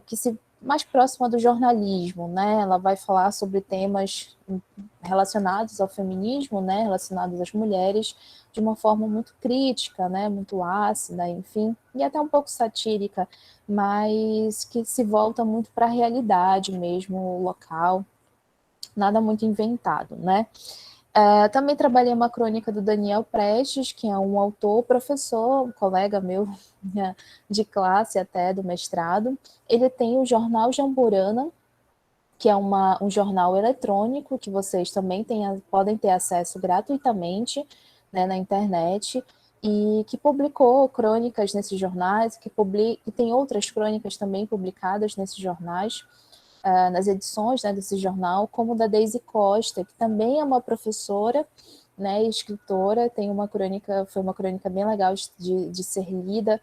que se mais próxima do jornalismo, né? Ela vai falar sobre temas relacionados ao feminismo, né? Relacionados às mulheres, de uma forma muito crítica, né? Muito ácida, enfim, e até um pouco satírica, mas que se volta muito para a realidade mesmo, local, nada muito inventado, né? Também trabalhei uma crônica do Daniel Prestes, que é um autor, professor, um colega meu de classe até, do mestrado. Ele tem o jornal Jamburana, que é um jornal eletrônico, que vocês também podem ter acesso gratuitamente, né, na internet, e que publicou crônicas nesses jornais, e tem outras crônicas também publicadas nesses jornais, nas edições, né, desse jornal, como da Daisy Costa, que também é uma professora, né, escritora, tem uma crônica, foi uma crônica bem legal de ser lida,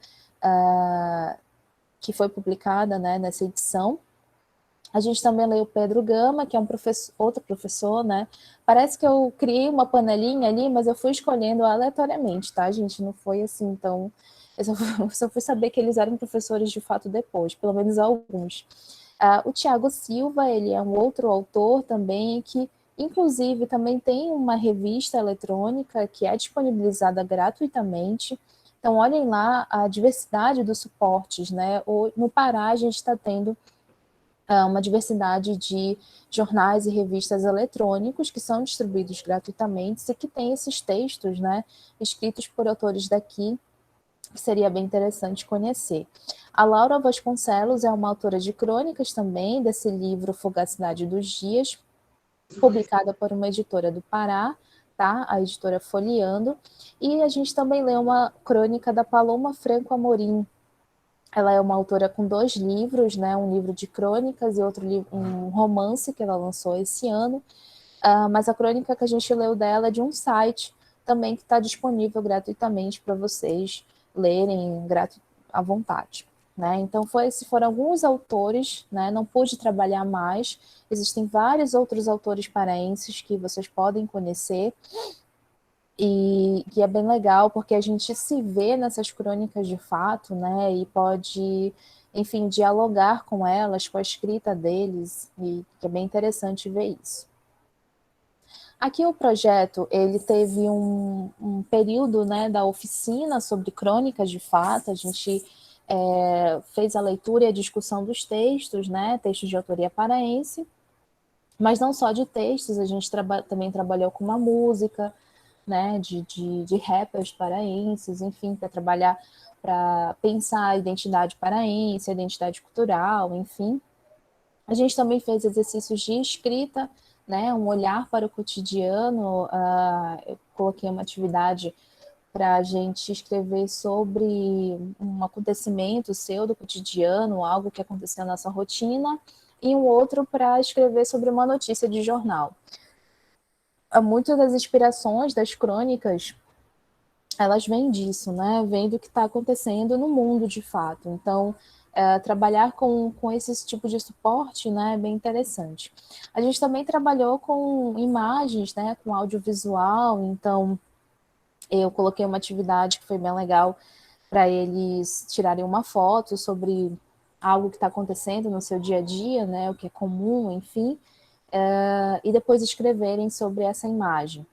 que foi publicada, né, nessa edição. A gente também leu o Pedro Gama, que é outro professor, né? Parece que eu criei uma panelinha ali, mas eu fui escolhendo aleatoriamente, tá, gente? Não foi assim, então... Eu só fui saber que eles eram professores de fato depois, pelo menos alguns. O Tiago Silva, ele é um outro autor também que, inclusive, também tem uma revista eletrônica que é disponibilizada gratuitamente. Então, olhem lá a diversidade dos suportes, né? No Pará, a gente está tendo uma diversidade de jornais e revistas eletrônicos que são distribuídos gratuitamente e que têm esses textos, né, escritos por autores daqui, que seria bem interessante conhecer. A Laura Vasconcelos é uma autora de crônicas também, desse livro Fugacidade dos Dias, publicada por uma editora do Pará, tá? A editora Folheando, e a gente também lê uma crônica da Paloma Franco Amorim. Ela é uma autora com 2 livros, né? Um livro de crônicas e outro livro, um romance que ela lançou esse ano. Mas a crônica que a gente leu dela é de um site também que está disponível gratuitamente para vocês lerem à vontade. Né? Então, foram alguns autores, né? Não pude trabalhar mais. Existem vários outros autores paraenses que vocês podem conhecer. E é bem legal, porque a gente se vê nessas crônicas de fato, né? E pode, enfim, dialogar com elas, com a escrita deles, e é bem interessante ver isso. Aqui o projeto, ele teve um período, né, da oficina sobre crônicas de fato, a gente fez a leitura e a discussão dos textos, né, textos de autoria paraense, mas não só de textos, a gente também trabalhou com uma música, né, de rappers paraenses, enfim, para trabalhar, para pensar a identidade paraense, a identidade cultural, enfim. A gente também fez exercícios de escrita, né, um olhar para o cotidiano. Eu coloquei uma atividade para a gente escrever sobre um acontecimento seu do cotidiano, algo que aconteceu na nossa rotina, e um outro para escrever sobre uma notícia de jornal. Muitas das inspirações das crônicas, elas vêm disso, né? Vêm do que está acontecendo no mundo de fato. Então, trabalhar com esse tipo de suporte, né, é bem interessante. A gente também trabalhou com imagens, né, com audiovisual, então eu coloquei uma atividade que foi bem legal para eles tirarem uma foto sobre algo que está acontecendo no seu dia a dia, né, o que é comum, enfim, e depois escreverem sobre essa imagem.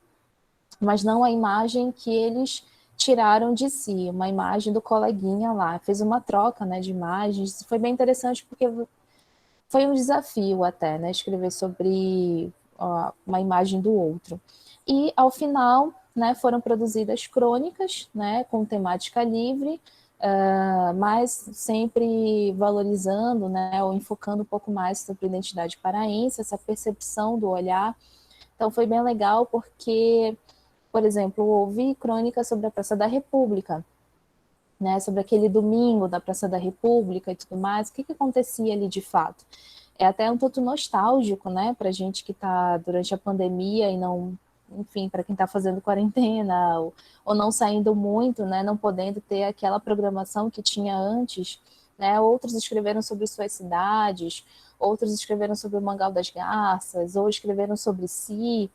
Mas não a imagem que eles tiraram de si, uma imagem do coleguinha lá. Fez uma troca, né, de imagens. Foi bem interessante porque foi um desafio até, né, escrever sobre uma imagem do outro. E, ao final, né, foram produzidas crônicas, né, com temática livre, mas sempre valorizando, né, ou enfocando um pouco mais sobre a identidade paraense, essa percepção do olhar. Então, foi bem legal porque, por exemplo, ouvi crônicas sobre a Praça da República. né, sobre aquele domingo da Praça da República e tudo mais, o que acontecia ali de fato. É até um tanto nostálgico, né, para a gente que está durante a pandemia e não, enfim, para quem está fazendo quarentena ou não saindo muito, né, não podendo ter aquela programação que tinha antes, né, outros escreveram sobre suas cidades, outros escreveram sobre o Mangal das Garças, ou escreveram sobre si.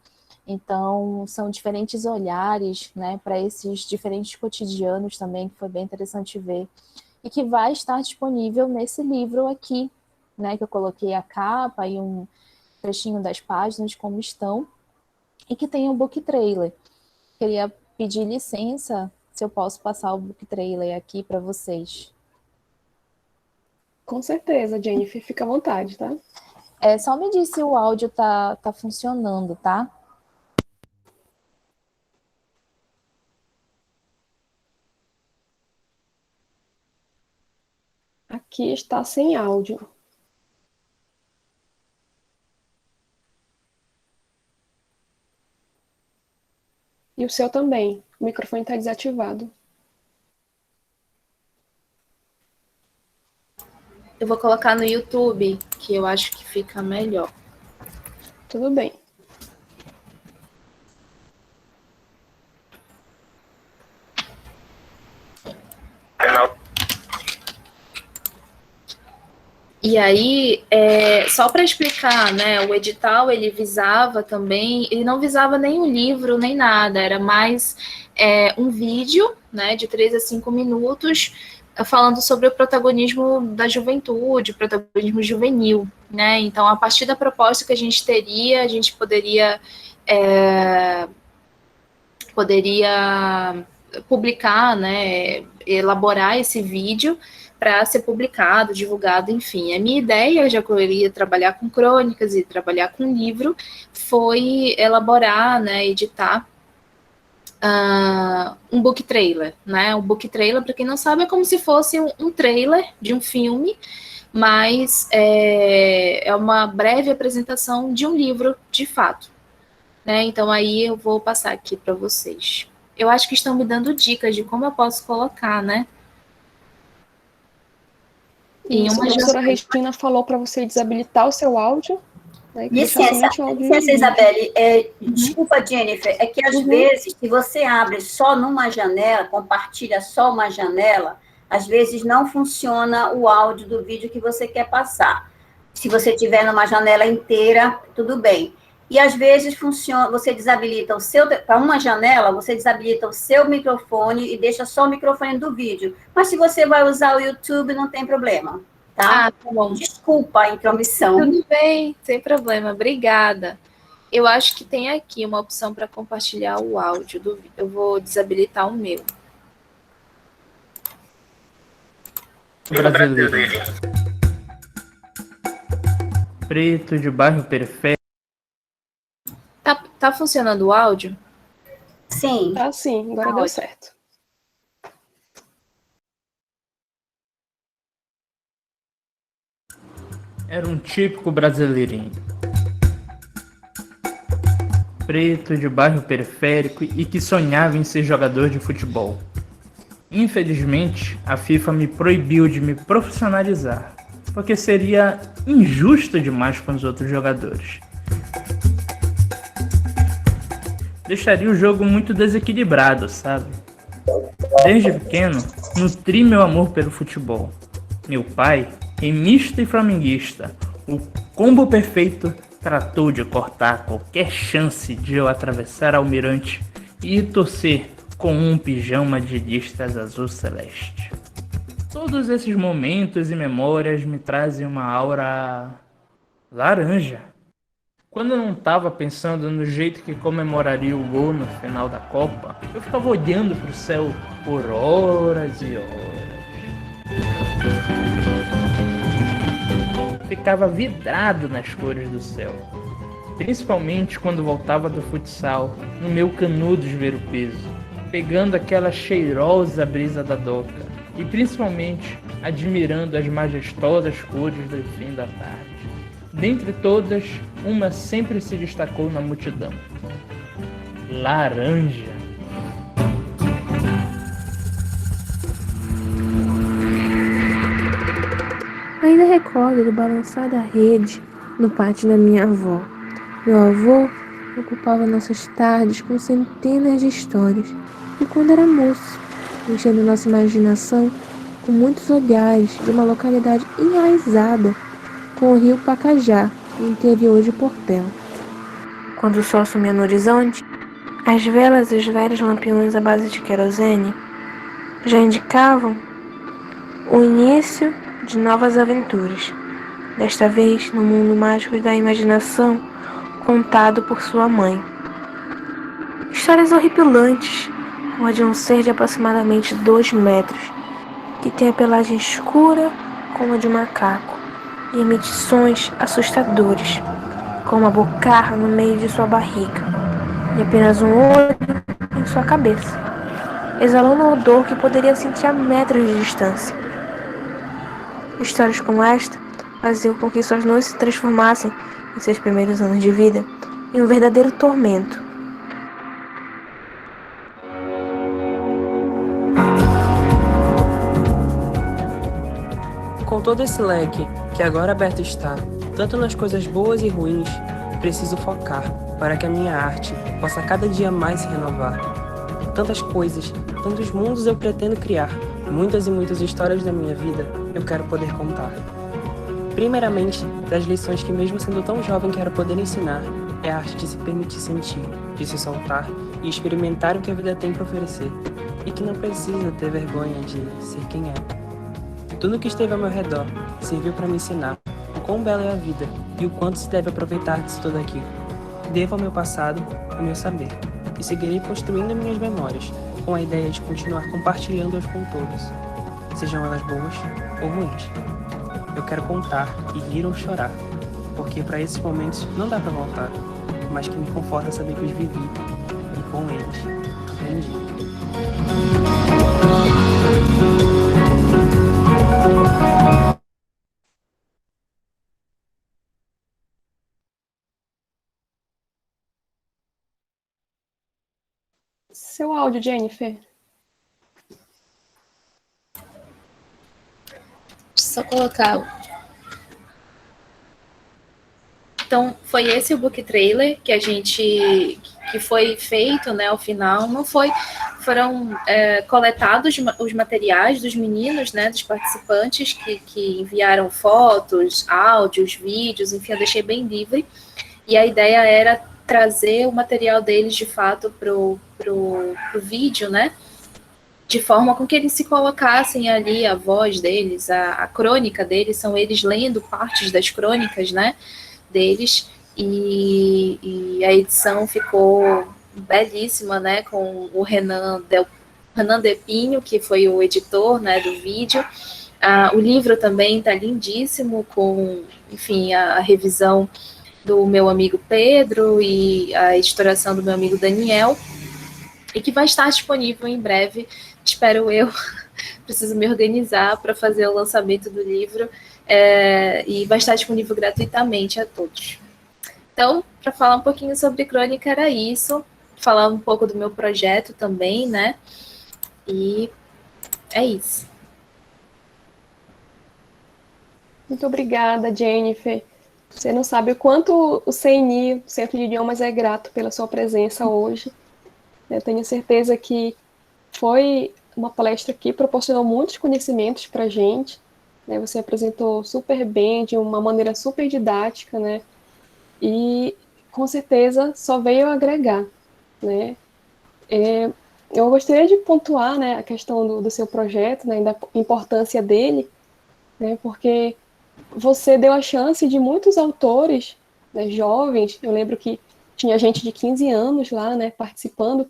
Então, são diferentes olhares, né, para esses diferentes cotidianos também, que foi bem interessante ver. E que vai estar disponível nesse livro aqui, né, que eu coloquei a capa e um trechinho das páginas como estão, e que tem um book trailer. Queria pedir licença se eu posso passar o book trailer aqui para vocês. Com certeza, Jennifer, fica à vontade, tá? Só me diz se o áudio tá funcionando, tá? Aqui está sem áudio. E o seu também. O microfone está desativado. Eu vou colocar no YouTube, que eu acho que fica melhor. Tudo bem. E aí, só para explicar, né, o edital, ele visava também, ele não visava nem o livro, nem nada, era mais um vídeo, né, de 3 a 5 minutos, falando sobre o protagonismo da juventude, o protagonismo juvenil, né, então, a partir da proposta que a gente teria, a gente poderia publicar, né, elaborar esse vídeo para ser publicado, divulgado, enfim. A minha ideia, já que eu iria trabalhar com crônicas e trabalhar com livro, foi elaborar, né, editar um book trailer, né? Um book trailer, para quem não sabe, é como se fosse um trailer de um filme, mas é uma breve apresentação de um livro, de fato. Né? Então, aí eu vou passar aqui para vocês. Eu acho que estão me dando dicas de como eu posso colocar, né? Isso, a professora Regina falou para você desabilitar o seu áudio. Né, licença, Isabelle. Desculpa, Jennifer, é que às vezes, se você abre só numa janela, compartilha só uma janela, às vezes não funciona o áudio do vídeo que você quer passar. Se você tiver numa janela inteira, tudo bem. E às vezes funciona, você desabilita o seu, para uma janela, você desabilita o seu microfone e deixa só o microfone do vídeo. Mas se você vai usar o YouTube, não tem problema, tá? Tá bom. Desculpa a intromissão. Tudo bem, sem problema, obrigada. Eu acho que tem aqui uma opção para compartilhar o áudio do vídeo. Eu vou desabilitar o meu. Brasileiro. Preto de bairro periférico. Tá funcionando o áudio? Sim. Tá sim, agora deu certo. Era um típico brasileirinho. Preto de bairro periférico e que sonhava em ser jogador de futebol. Infelizmente, a FIFA me proibiu de me profissionalizar, porque seria injusto demais com os outros jogadores. Deixaria o jogo muito desequilibrado, sabe? Desde pequeno, nutri meu amor pelo futebol. Meu pai, remista e flamenguista, o combo perfeito tratou de cortar qualquer chance de eu atravessar Almirante e torcer com um pijama de listras azul celeste. Todos esses momentos e memórias me trazem uma aura laranja. Quando eu não estava pensando no jeito que comemoraria o gol no final da Copa, eu ficava olhando para o céu por horas e horas. Ficava vidrado nas cores do céu. Principalmente quando voltava do futsal, no meu canudo de ver o peso, pegando aquela cheirosa brisa da doca e principalmente admirando as majestosas cores do fim da tarde. Dentre todas, uma sempre se destacou na multidão. Laranja. Ainda recordo do balançar da rede no pátio da minha avó. Meu avô ocupava nossas tardes com centenas de histórias, e quando era moço, enchendo nossa imaginação com muitos olhares de uma localidade enraizada com o rio Pacajá, no interior de Portela. Quando o sol sumia no horizonte, as velas e os velhos lampiões à base de querosene já indicavam o início de novas aventuras, desta vez no mundo mágico da imaginação contado por sua mãe. Histórias horripilantes, como a de um ser de aproximadamente 2 metros, que tem a pelagem escura como a de um macaco e emite sons assustadores, com uma bocarra no meio de sua barriga e apenas um olho em sua cabeça, exalando um odor que poderia sentir a metros de distância. Histórias como esta faziam com que suas noites se transformassem, em seus primeiros anos de vida, em um verdadeiro tormento. Com todo esse leque, que agora aberto está, tanto nas coisas boas e ruins, preciso focar para que a minha arte possa cada dia mais se renovar. Tantas coisas, tantos mundos eu pretendo criar, muitas e muitas histórias da minha vida eu quero poder contar. Primeiramente, das lições que mesmo sendo tão jovem quero poder ensinar, é a arte de se permitir sentir, de se soltar e experimentar o que a vida tem para oferecer, e que não precisa ter vergonha de ser quem é. Tudo que esteve ao meu redor serviu para me ensinar o quão bela é a vida e o quanto se deve aproveitar disso tudo aqui. Devo ao meu passado o meu saber, e seguirei construindo minhas memórias, com a ideia de continuar compartilhando-as com todos, sejam elas boas ou ruins. Eu quero contar e rir ou chorar, porque para esses momentos não dá para voltar, mas que me conforta saber que os vivi, e com eles aprendi. Seu áudio, Jennifer. Só colocar. Então, foi esse o book trailer que foi feito, né, ao final. Não foi, foram coletados os materiais dos meninos, né, dos participantes que enviaram fotos, áudios, vídeos, enfim, eu deixei bem livre. E a ideia era trazer o material deles, de fato, pro vídeo, né, de forma com que eles se colocassem ali, a voz deles, a crônica deles, são eles lendo partes das crônicas, né, deles, e a edição ficou belíssima, né, com o Renan Depinho, que foi o editor, né, do vídeo. O livro também está lindíssimo, com, enfim, a revisão do meu amigo Pedro e a editoração do meu amigo Daniel, e que vai estar disponível em breve, espero eu. Preciso me organizar para fazer o lançamento do livro, e vai estar disponível gratuitamente a todos. Então, para falar um pouquinho sobre crônica, era isso. Falar um pouco do meu projeto também, né? E é isso. Muito obrigada, Jennifer. Você não sabe o quanto o CNI, o Centro de Idiomas, é grato pela sua presença hoje. Eu tenho certeza que foi uma palestra que proporcionou muitos conhecimentos para a gente, né? Você apresentou super bem, de uma maneira super didática, né? E, com certeza, só veio agregar, né? Eu gostaria de pontuar, né, a questão do seu projeto, né, da importância dele, né, porque você deu a chance de muitos autores, né, jovens, eu lembro que tinha gente de 15 anos lá, né, participando,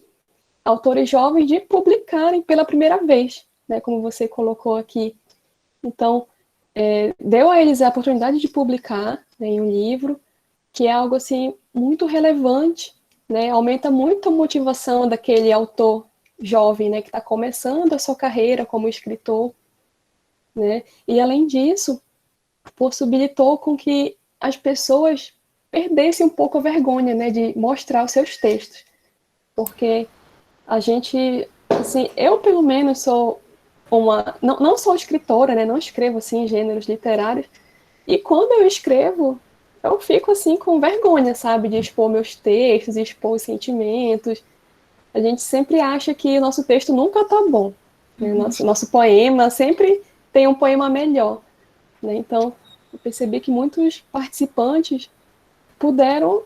autores jovens, de publicarem pela primeira vez, né, como você colocou aqui. Então, deu a eles a oportunidade de publicar, né, em um livro, que é algo assim muito relevante, né, aumenta muito a motivação daquele autor jovem, né, que está começando a sua carreira como escritor, né, e além disso, possibilitou com que as pessoas perdessem um pouco a vergonha, né, de mostrar os seus textos, porque a gente, assim, eu pelo menos sou não sou escritora, né? Não escrevo assim em gêneros literários. E quando eu escrevo, eu fico assim com vergonha, sabe, de expor meus textos, expor os sentimentos. A gente sempre acha que o nosso texto nunca tá bom, né? Nosso poema sempre tem um poema melhor, né? Então, eu percebi que muitos participantes puderam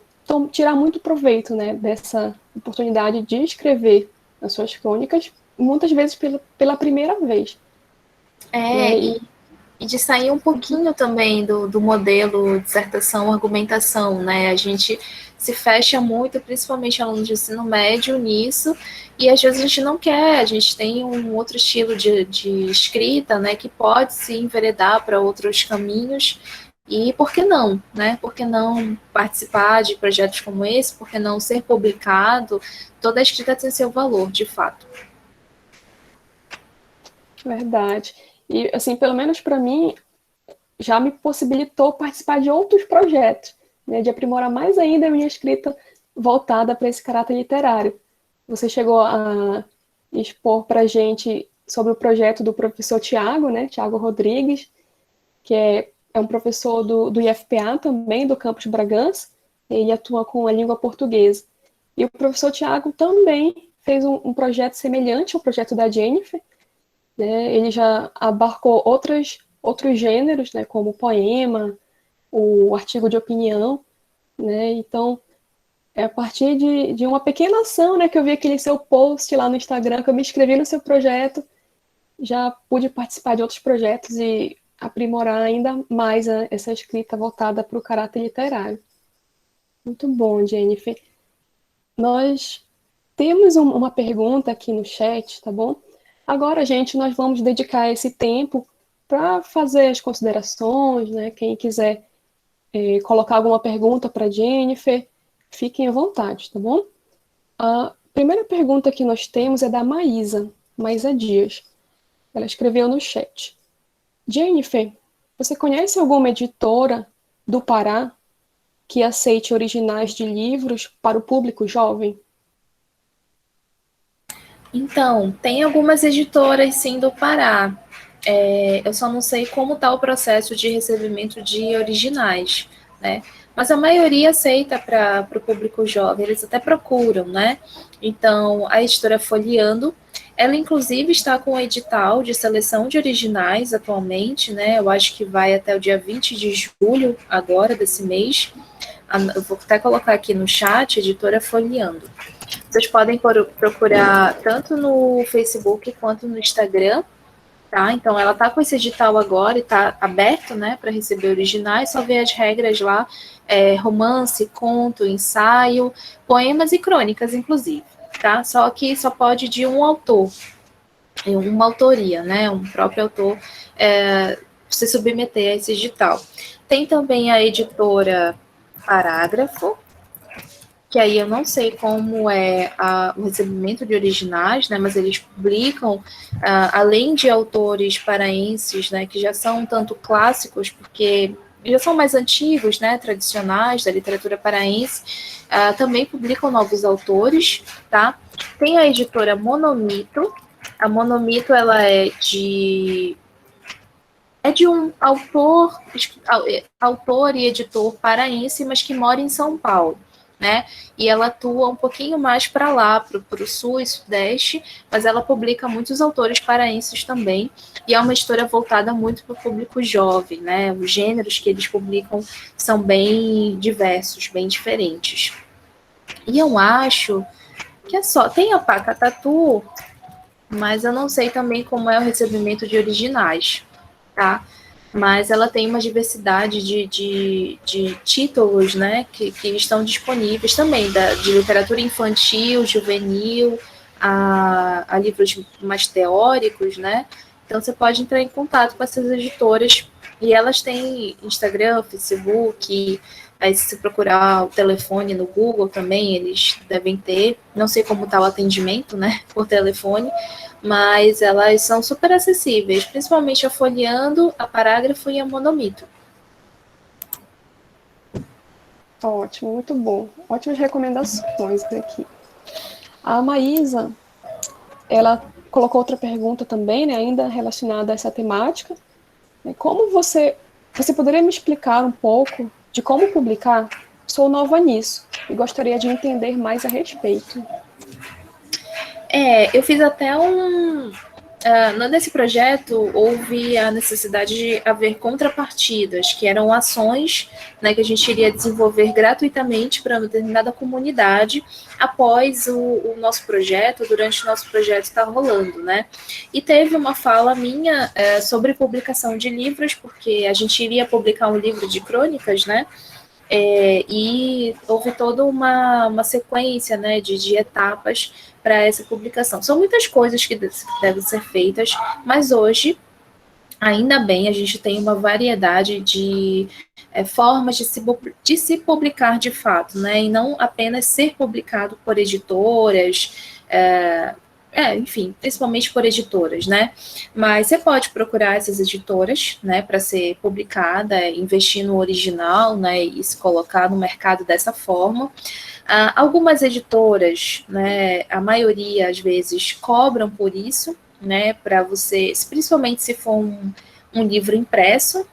tirar muito proveito, né, dessa oportunidade de escrever as suas crônicas, muitas vezes pela primeira vez. Né? E de sair um pouquinho também do modelo dissertação, argumentação, né? A gente se fecha muito, principalmente alunos de ensino médio, nisso, e às vezes a gente não quer, a gente tem um outro estilo de escrita, né, que pode se enveredar para outros caminhos, e por que não, né? Por que não participar de projetos como esse? Por que não ser publicado? Toda a escrita tem seu valor, de fato. Verdade. E, assim, pelo menos para mim, já me possibilitou participar de outros projetos, né, de aprimorar mais ainda a minha escrita voltada para esse caráter literário. Você chegou a expor para a gente sobre o projeto do professor Tiago, né, Tiago Rodrigues, que é um professor do IFPA também, do campus Bragança. Ele atua com a língua portuguesa. E o professor Tiago também fez um projeto semelhante ao projeto da Jennifer, né? Ele já abarcou outros gêneros, né, como o poema, o artigo de opinião, né? Então, é a partir de uma pequena ação, né, que eu vi aquele seu post lá no Instagram, que eu me inscrevi no seu projeto, já pude participar de outros projetos e aprimorar ainda mais essa escrita voltada para o caráter literário. Muito bom, Jennifer. Nós temos uma pergunta aqui no chat, tá bom? Agora, gente, nós vamos dedicar esse tempo para fazer as considerações, né? Quem quiser colocar alguma pergunta para a Jennifer, fiquem à vontade, tá bom? A primeira pergunta que nós temos é da Maísa Dias. Ela escreveu no chat. Jennifer, você conhece alguma editora do Pará que aceite originais de livros para o público jovem? Então, tem algumas editoras, sim, do Pará. Eu só não sei como está o processo de recebimento de originais, né? Mas a maioria aceita para o público jovem, eles até procuram, né? Então, a editora Folheando, ela inclusive está com um edital de seleção de originais atualmente, né? Eu acho que vai até o dia 20 de julho, agora, desse mês. Eu vou até colocar aqui no chat, editora Folheando. Vocês podem procurar tanto no Facebook quanto no Instagram, tá? Então, ela tá com esse edital agora e tá aberto, né, para receber originais, só ver as regras lá, romance, conto, ensaio, poemas e crônicas, inclusive, tá? Só que só pode de um autor, uma autoria, né, um próprio autor se submeter a esse edital. Tem também a editora Parágrafo, que aí eu não sei como é o recebimento de originais, né, mas eles publicam, além de autores paraenses, né, que já são um tanto clássicos, porque já são mais antigos, né, tradicionais da literatura paraense, também publicam novos autores, tá? Tem a editora Monomito. A Monomito, ela é de um autor e editor paraense, mas que mora em São Paulo, né? E ela atua um pouquinho mais para lá, para o sul e sudeste, mas ela publica muitos autores paraenses também, e é uma editora voltada muito para o público jovem, né? Os gêneros que eles publicam são bem diversos, bem diferentes. E eu acho que tem a Pacatatu, mas eu não sei também como é o recebimento de originais, tá? Mas ela tem uma diversidade de títulos, né, que estão disponíveis também, de literatura infantil, juvenil, a livros mais teóricos, né? Então você pode entrar em contato com essas editoras, e elas têm Instagram, Facebook, aí se você procurar o telefone no Google também, eles devem ter, não sei como está o atendimento, né, por telefone, mas elas são super acessíveis, principalmente a Folheando, a Parágrafo e a Monomito. Ótimo, muito bom. Ótimas recomendações aqui. A Maísa, ela colocou outra pergunta também, né, ainda relacionada a essa temática. Como você poderia me explicar um pouco de como publicar? Sou nova nisso e gostaria de entender mais a respeito. Eu fiz até nesse projeto, houve a necessidade de haver contrapartidas, que eram ações, né, que a gente iria desenvolver gratuitamente para uma determinada comunidade após o nosso projeto, durante o nosso projeto estar rolando, né? E teve uma fala minha sobre publicação de livros, porque a gente iria publicar um livro de crônicas, né? E houve toda uma sequência, né, de etapas para essa publicação. São muitas coisas que devem ser feitas, mas hoje, ainda bem, a gente tem uma variedade de formas de se publicar de fato, né, e não apenas ser publicado por editoras, enfim, principalmente por editoras, né? Mas você pode procurar essas editoras, né, para ser publicada, investir no original, né, e se colocar no mercado dessa forma. Algumas editoras, né, a maioria às vezes cobram por isso, né, para você, principalmente se for um livro impresso,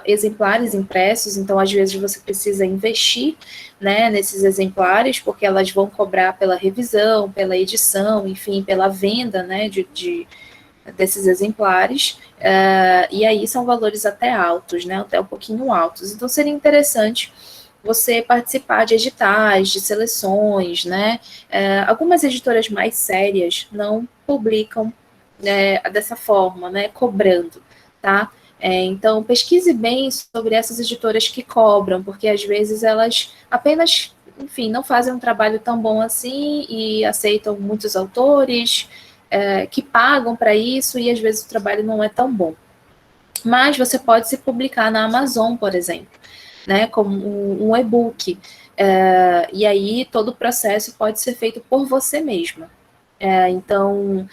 exemplares impressos, então às vezes você precisa investir, né, nesses exemplares, porque elas vão cobrar pela revisão, pela edição, enfim, pela venda, né, desses exemplares, e aí são valores até altos, né, até um pouquinho altos. Então seria interessante você participar de editais, de seleções, né, algumas editoras mais sérias não publicam dessa forma, né, cobrando, tá? Então, pesquise bem sobre essas editoras que cobram, porque às vezes elas apenas, enfim, não fazem um trabalho tão bom assim e aceitam muitos autores que pagam para isso e às vezes o trabalho não é tão bom. Mas você pode se publicar na Amazon, por exemplo, né, como um e-book, e aí todo o processo pode ser feito por você mesma. Então,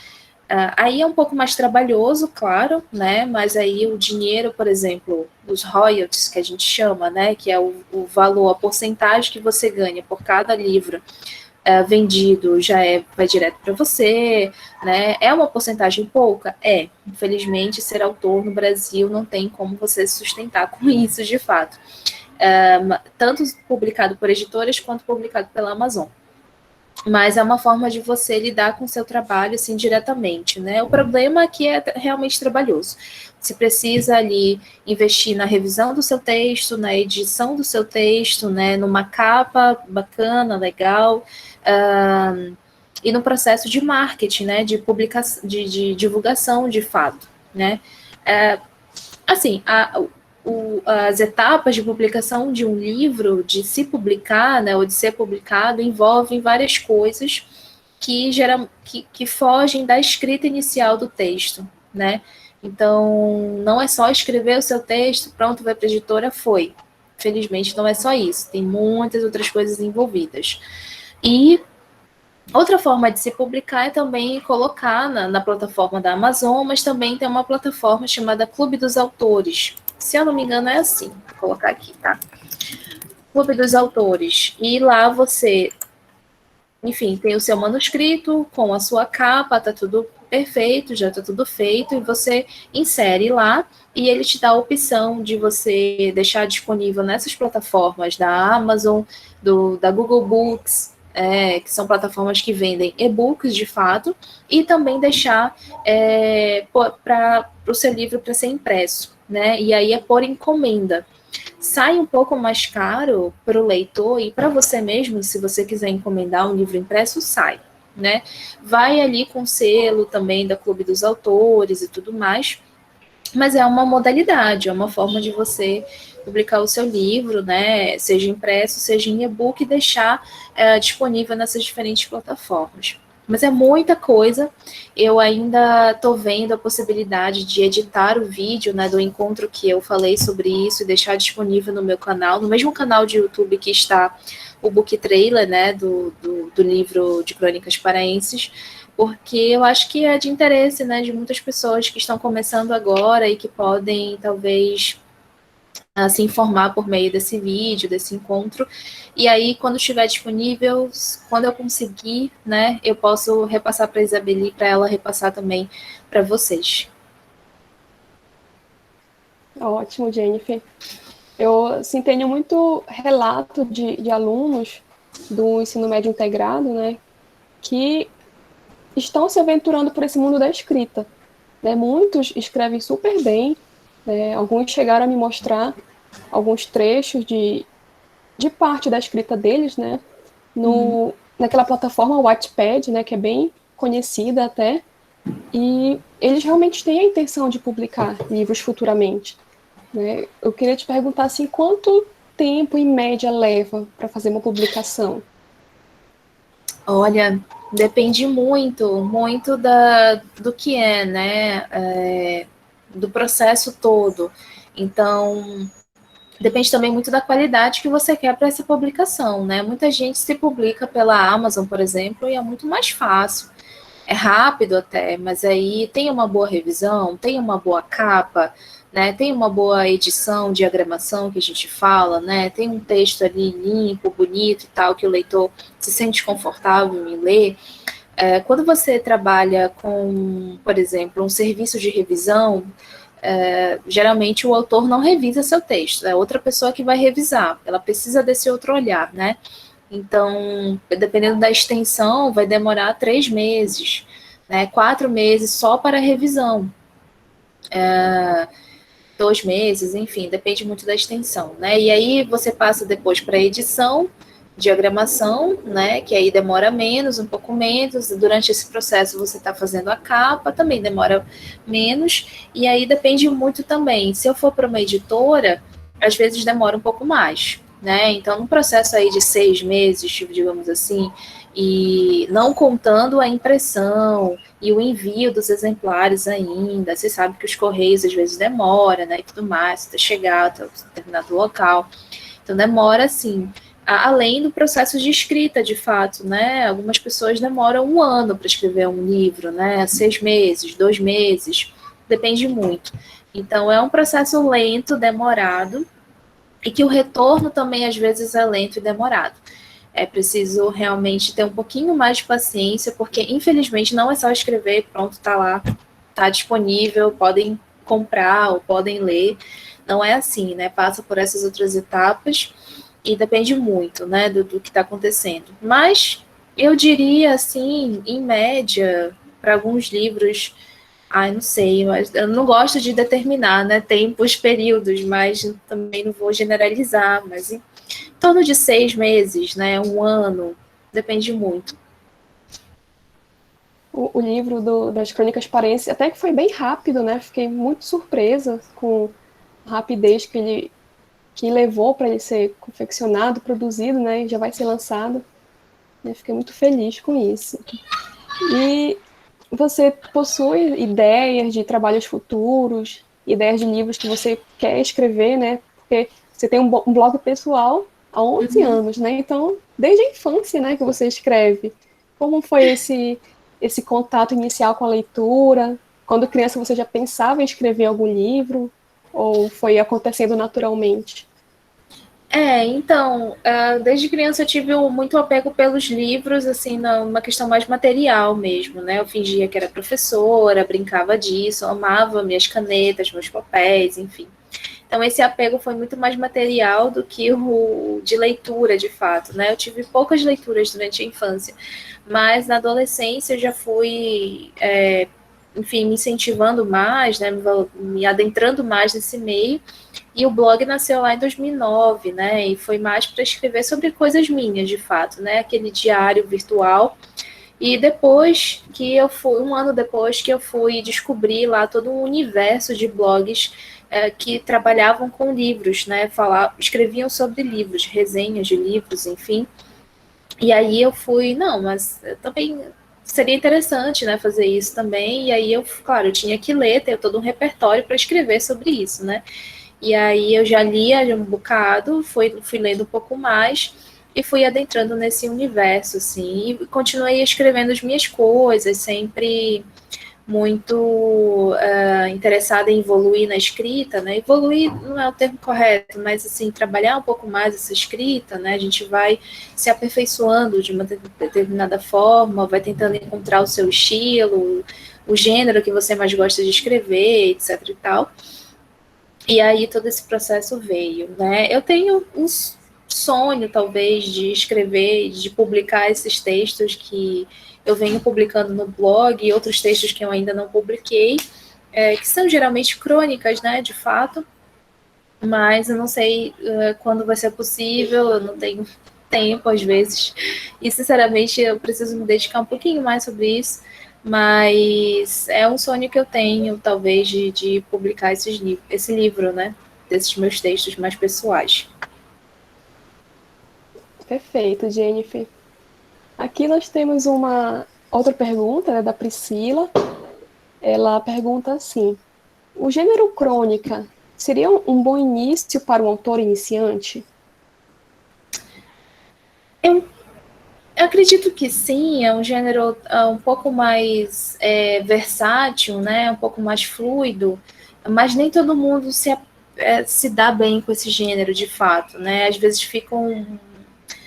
aí é um pouco mais trabalhoso, claro, né? Mas aí o dinheiro, por exemplo, os royalties que a gente chama, né? Que é o valor, a porcentagem que você ganha por cada livro vendido vai direto para você, né? É uma porcentagem pouca? Infelizmente, ser autor no Brasil não tem como você se sustentar com isso, de fato. Tanto publicado por editoras quanto publicado pela Amazon. Mas é uma forma de você lidar com o seu trabalho, assim, diretamente, né? O problema é que é realmente trabalhoso. Você precisa ali investir na revisão do seu texto, na edição do seu texto, né? Numa capa bacana, legal, e no processo de marketing, né? De publicação, de divulgação, de fato, né? Assim, as etapas de publicação de um livro, de se publicar, né, ou de ser publicado, envolvem várias coisas que fogem da escrita inicial do texto, né? Então, não é só escrever o seu texto, pronto, vai para a editora, foi. Felizmente, não é só isso, tem muitas outras coisas envolvidas. E outra forma de se publicar é também colocar na plataforma da Amazon, mas também tem uma plataforma chamada Clube dos Autores. Se eu não me engano, é assim. Vou colocar aqui, tá? Clube dos Autores. E lá você, enfim, tem o seu manuscrito com a sua capa, tá tudo perfeito, já tá tudo feito, e você insere lá e ele te dá a opção de você deixar disponível nessas plataformas da Amazon, da Google Books, que são plataformas que vendem e-books de fato, e também deixar para o seu livro para ser impresso, né? E aí é por encomenda. Sai um pouco mais caro para o leitor e para você mesmo, se você quiser encomendar um livro impresso, sai, né? Vai ali com selo também da Clube dos Autores e tudo mais, mas é uma modalidade, é uma forma de você publicar o seu livro, né, seja impresso, seja em e-book, e deixar disponível nessas diferentes plataformas. Mas é muita coisa, eu ainda estou vendo a possibilidade de editar o vídeo, né, do encontro que eu falei sobre isso e deixar disponível no meu canal, no mesmo canal de YouTube que está o book trailer, né, do livro de Crônicas Paraenses, porque eu acho que é de interesse, né, de muitas pessoas que estão começando agora e que podem, talvez, se informar por meio desse vídeo, desse encontro. E aí, quando estiver disponível, quando eu conseguir, né, eu posso repassar para a Isabeli, para ela repassar também para vocês. Ótimo, Jennifer. Eu assim, tenho muito relato de alunos do ensino médio integrado, né, que estão se aventurando por esse mundo da escrita. Né? Muitos escrevem super bem, né? Alguns chegaram a me mostrar alguns trechos de parte da escrita deles, né? Naquela plataforma Wattpad, né? Que é bem conhecida até, e eles realmente têm a intenção de publicar livros futuramente. Né? Eu queria te perguntar assim, quanto tempo em média leva para fazer uma publicação? Olha, depende muito do que é, né? Do processo todo. Então, depende também muito da qualidade que você quer para essa publicação, né? Muita gente se publica pela Amazon, por exemplo, e é muito mais fácil. É rápido até, mas aí tem uma boa revisão, tem uma boa capa, né? Tem uma boa edição, diagramação que a gente fala, né? Tem um texto ali limpo, bonito e tal, que o leitor se sente confortável em ler. Quando você trabalha com, por exemplo, um serviço de revisão, geralmente o autor não revisa seu texto, é outra pessoa que vai revisar, ela precisa desse outro olhar, né? Então, dependendo da extensão, vai demorar 3 meses, né? 4 meses só para revisão. 2 meses, enfim, depende muito da extensão, né? E aí você passa depois para edição, diagramação, né? Que aí demora menos, um pouco menos. Durante esse processo você está fazendo a capa, também demora menos. E aí depende muito também. Se eu for para uma editora, às vezes demora um pouco mais, né? Então, num processo aí de 6 meses, digamos assim, e não contando a impressão e o envio dos exemplares ainda, você sabe que os correios às vezes demora, né, e tudo mais, até chegar até um determinado local. Então, demora, assim, além do processo de escrita, de fato, né, algumas pessoas demoram 1 ano para escrever um livro, né, 6 meses, 2 meses, depende muito. Então, é um processo lento, demorado, e que o retorno também, às vezes, é lento e demorado. É preciso realmente ter um pouquinho mais de paciência, porque, infelizmente, não é só escrever, pronto, está lá, está disponível, podem comprar ou podem ler. Não é assim, né? Passa por essas outras etapas e depende muito, né, do que está acontecendo. Mas eu diria, assim, em média, para alguns livros, não sei, mas eu não gosto de determinar, né, tempos, períodos, mas também não vou generalizar, mas em torno de 6 meses, né, 1 ano, depende muito. O livro das Crônicas Parense até que foi bem rápido, né? Fiquei muito surpresa com a rapidez que levou para ele ser confeccionado, produzido, né? E já vai ser lançado. Eu fiquei muito feliz com isso. E você possui ideias de trabalhos futuros, ideias de livros que você quer escrever, né? Porque você tem um blog pessoal há 11 anos, né? Então, desde a infância, né, que você escreve. Como foi esse contato inicial com a leitura? Quando criança você já pensava em escrever algum livro? Ou foi acontecendo naturalmente? Então, desde criança eu tive muito apego pelos livros, assim, numa questão mais material mesmo, né? Eu fingia que era professora, brincava disso, amava minhas canetas, meus papéis, enfim. Então, esse apego foi muito mais material do que o de leitura, de fato, né? Eu tive poucas leituras durante a infância, mas na adolescência eu já fui, enfim, me incentivando mais, né? Me adentrando mais nesse meio. E o blog nasceu lá em 2009, né? E foi mais para escrever sobre coisas minhas, de fato, né? Aquele diário virtual. E depois que eu fui, 1 ano depois que eu fui descobrir lá todo um universo de blogs que trabalhavam com livros, né? Escreviam sobre livros, resenhas de livros, enfim. E aí eu fui, não, mas também seria interessante, né, fazer isso também. E aí claro, eu tinha que ler, ter todo um repertório para escrever sobre isso, né? E aí eu já lia um bocado, fui lendo um pouco mais e fui adentrando nesse universo, assim, e continuei escrevendo as minhas coisas, sempre muito interessada em evoluir na escrita, né? Evoluir não é o termo correto, mas assim, trabalhar um pouco mais essa escrita, né? A gente vai se aperfeiçoando de uma determinada forma, vai tentando encontrar o seu estilo, o gênero que você mais gosta de escrever, etc e tal. E aí todo esse processo veio, né? Eu tenho um sonho, talvez, de escrever, de publicar esses textos que eu venho publicando no blog e outros textos que eu ainda não publiquei, que são geralmente crônicas, né, de fato, mas eu não sei quando vai ser possível, eu não tenho tempo às vezes, e sinceramente eu preciso me dedicar um pouquinho mais sobre isso, mas é um sonho que eu tenho, talvez, de publicar esse livro, né, desses meus textos mais pessoais. Perfeito, Jennifer. Aqui nós temos uma outra pergunta, né, da Priscila. Ela pergunta assim: o gênero crônica seria um bom início para um autor iniciante? Eu acredito que sim, é um gênero um pouco mais versátil, né, um pouco mais fluido, mas nem todo mundo se dá bem com esse gênero, de fato, né, às vezes fica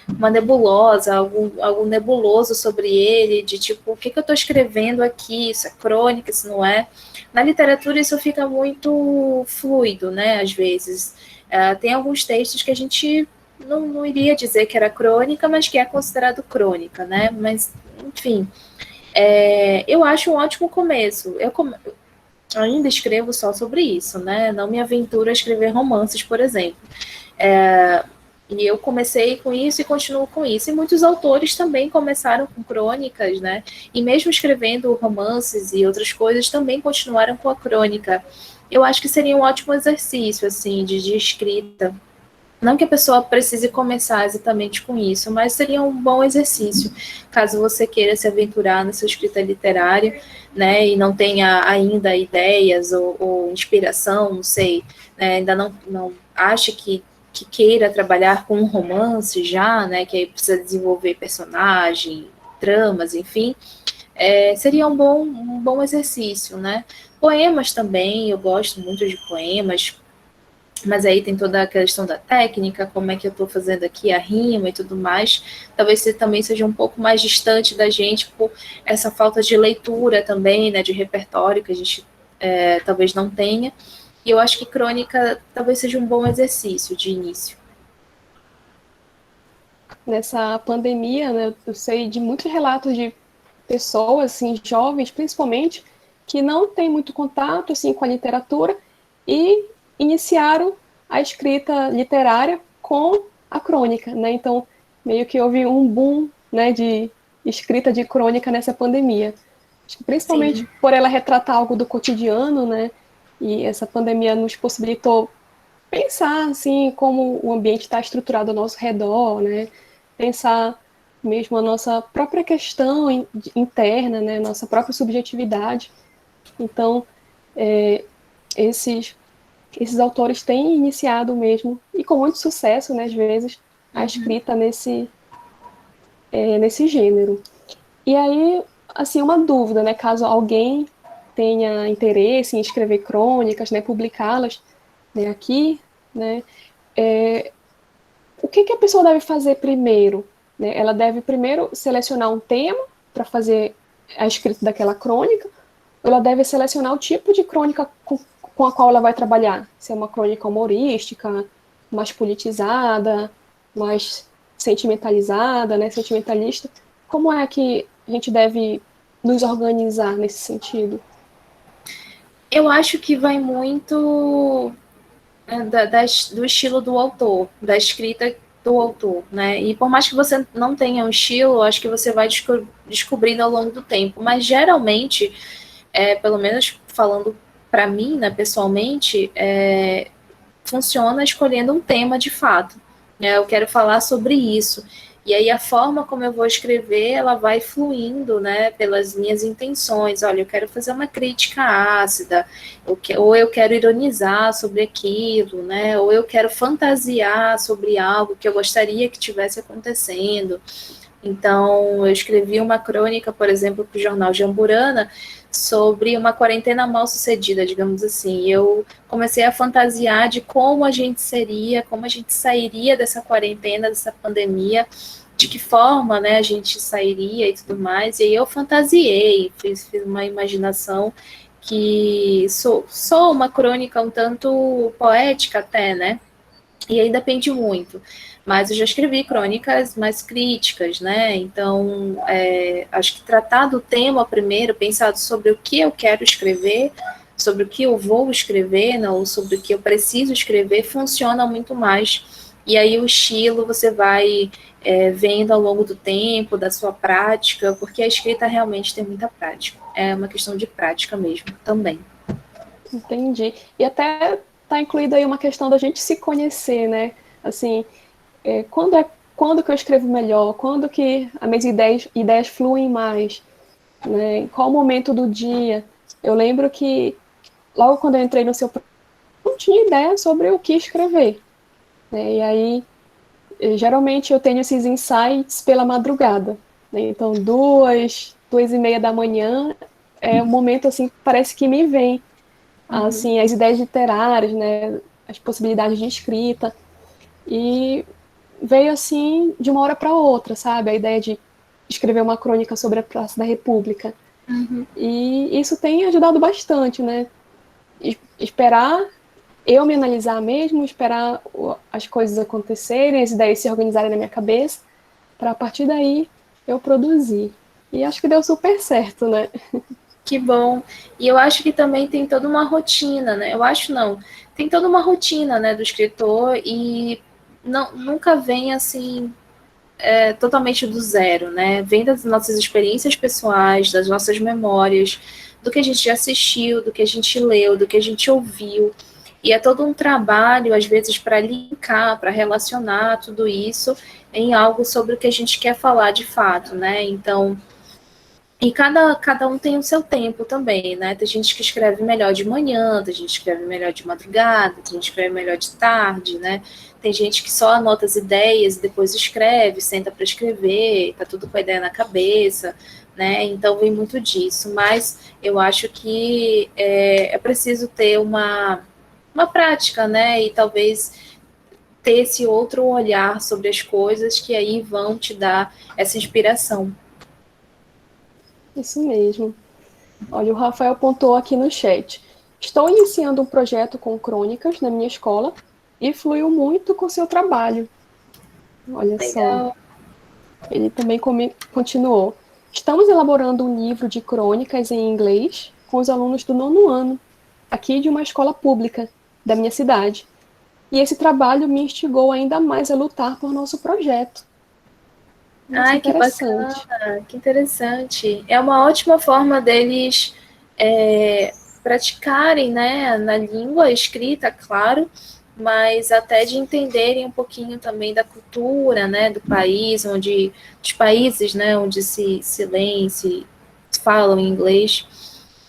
uma nebulosa, algo nebuloso sobre ele, de tipo, o que eu estou escrevendo aqui, isso é crônica, isso não é. Na literatura isso fica muito fluido, né, às vezes. Tem alguns textos que a gente não iria dizer que era crônica, mas que é considerado crônica, né? Mas, enfim, eu acho um ótimo começo. Eu ainda escrevo só sobre isso, né? Não me aventuro a escrever romances, por exemplo. E eu comecei com isso e continuo com isso. E muitos autores também começaram com crônicas, né? E mesmo escrevendo romances e outras coisas, também continuaram com a crônica. Eu acho que seria um ótimo exercício, assim, de escrita. Não que a pessoa precise começar exatamente com isso, mas seria um bom exercício, caso você queira se aventurar na sua escrita literária, né, e não tenha ainda ideias ou inspiração, não sei, né, ainda não ache que queira trabalhar com um romance já, né, que aí precisa desenvolver personagem, tramas, enfim, seria um bom exercício, né. Poemas também, eu gosto muito de poemas, mas aí tem toda a questão da técnica, como é que eu estou fazendo aqui a rima e tudo mais. Talvez você também seja um pouco mais distante da gente por essa falta de leitura também, né, de repertório que a gente talvez não tenha. E eu acho que crônica talvez seja um bom exercício de início. Nessa pandemia, né, eu sei de muitos relatos de pessoas, assim, jovens principalmente, que não têm muito contato, assim, com a literatura e iniciaram a escrita literária com a crônica, né? Então, meio que houve um boom, né, de escrita de crônica nessa pandemia. Acho que principalmente Sim. por ela retratar algo do cotidiano, né? E essa pandemia nos possibilitou pensar, assim, como o ambiente está estruturado ao nosso redor, né? Pensar mesmo a nossa própria questão interna, né? Nossa própria subjetividade. Então, esses autores têm iniciado mesmo, e com muito sucesso, né, às vezes, a escrita nesse gênero. E aí, assim, uma dúvida, né, caso alguém tenha interesse em escrever crônicas, né, publicá-las, né, aqui, né, o que a pessoa deve fazer primeiro? Né? Ela deve primeiro selecionar um tema para fazer a escrita daquela crônica, ou ela deve selecionar o tipo de crônica com a qual ela vai trabalhar? Se é uma crônica humorística, mais politizada, mais sentimentalizada, né, sentimentalista. Como é que a gente deve nos organizar nesse sentido? Eu acho que vai muito do estilo do autor, da escrita do autor, né? E por mais que você não tenha um estilo, acho que você vai descobrindo ao longo do tempo. Mas geralmente, pelo menos falando para mim, né, pessoalmente, funciona escolhendo um tema de fato. Eu quero falar sobre isso. E aí a forma como eu vou escrever, ela vai fluindo, né, pelas minhas intenções. Olha, eu quero fazer uma crítica ácida, ou eu quero ironizar sobre aquilo, né, ou eu quero fantasiar sobre algo que eu gostaria que tivesse acontecendo. Então, eu escrevi uma crônica, por exemplo, para o jornal Jamburana, sobre uma quarentena mal sucedida, digamos assim. Eu comecei a fantasiar de como a gente seria, como a gente sairia dessa quarentena, dessa pandemia, de que forma, né, a gente sairia e tudo mais. E aí eu fantasiei, fiz uma imaginação que sou uma crônica um tanto poética até, né? E aí depende muito. Mas eu já escrevi crônicas mais críticas, né? Então, acho que tratar do tema primeiro, pensado sobre o que eu quero escrever, sobre o que eu vou escrever, não, ou sobre o que eu preciso escrever, funciona muito mais. E aí o estilo você vai vendo ao longo do tempo, da sua prática, porque a escrita realmente tem muita prática. É uma questão de prática mesmo, também. Entendi. E até tá incluída aí uma questão da gente se conhecer, né? Assim, quando que eu escrevo melhor? Quando que as minhas ideias fluem mais? Né? Em qual momento do dia? Eu lembro que logo quando eu entrei no seu projeto, não tinha ideia sobre o que escrever. Né? E aí, geralmente eu tenho esses insights pela madrugada. Né? Então, 2h30 da manhã é um momento assim, parece que me vem assim, as ideias literárias, né, as possibilidades de escrita, e veio assim de uma hora para outra, sabe, a ideia de escrever uma crônica sobre a Praça da República, e isso tem ajudado bastante, né, esperar eu me analisar mesmo, esperar as coisas acontecerem, as ideias se organizarem na minha cabeça, para a partir daí eu produzir, e acho que deu super certo, né. Que bom. E eu acho que também tem toda uma rotina, né? Eu acho não. Tem toda uma rotina, né, do escritor e nunca vem assim totalmente do zero, né? Vem das nossas experiências pessoais, das nossas memórias, do que a gente já assistiu, do que a gente leu, do que a gente ouviu. E é todo um trabalho, às vezes, para linkar, para relacionar tudo isso em algo sobre o que a gente quer falar de fato, né? Então, e cada um tem o seu tempo também, né? Tem gente que escreve melhor de manhã, tem gente que escreve melhor de madrugada, tem gente que escreve melhor de tarde, né? Tem gente que só anota as ideias e depois escreve, senta para escrever, tá tudo com a ideia na cabeça, né? Então vem muito disso. Mas eu acho que é preciso ter uma prática, né? E talvez ter esse outro olhar sobre as coisas que aí vão te dar essa inspiração. Isso mesmo. Olha, o Rafael pontuou aqui no chat. Estou iniciando um projeto com crônicas na minha escola e fluiu muito com seu trabalho. Olha Legal. só. Ele também continuou. Estamos elaborando um livro de crônicas em inglês com os alunos do 9º ano, aqui de uma escola pública da minha cidade. E esse trabalho me instigou ainda mais a lutar por nosso projeto. Nossa, Ai, que bacana, que interessante. É uma ótima forma deles praticarem, né, na língua escrita, claro, mas até de entenderem um pouquinho também da cultura, né, do país, dos países, né, onde se leem, se falam inglês.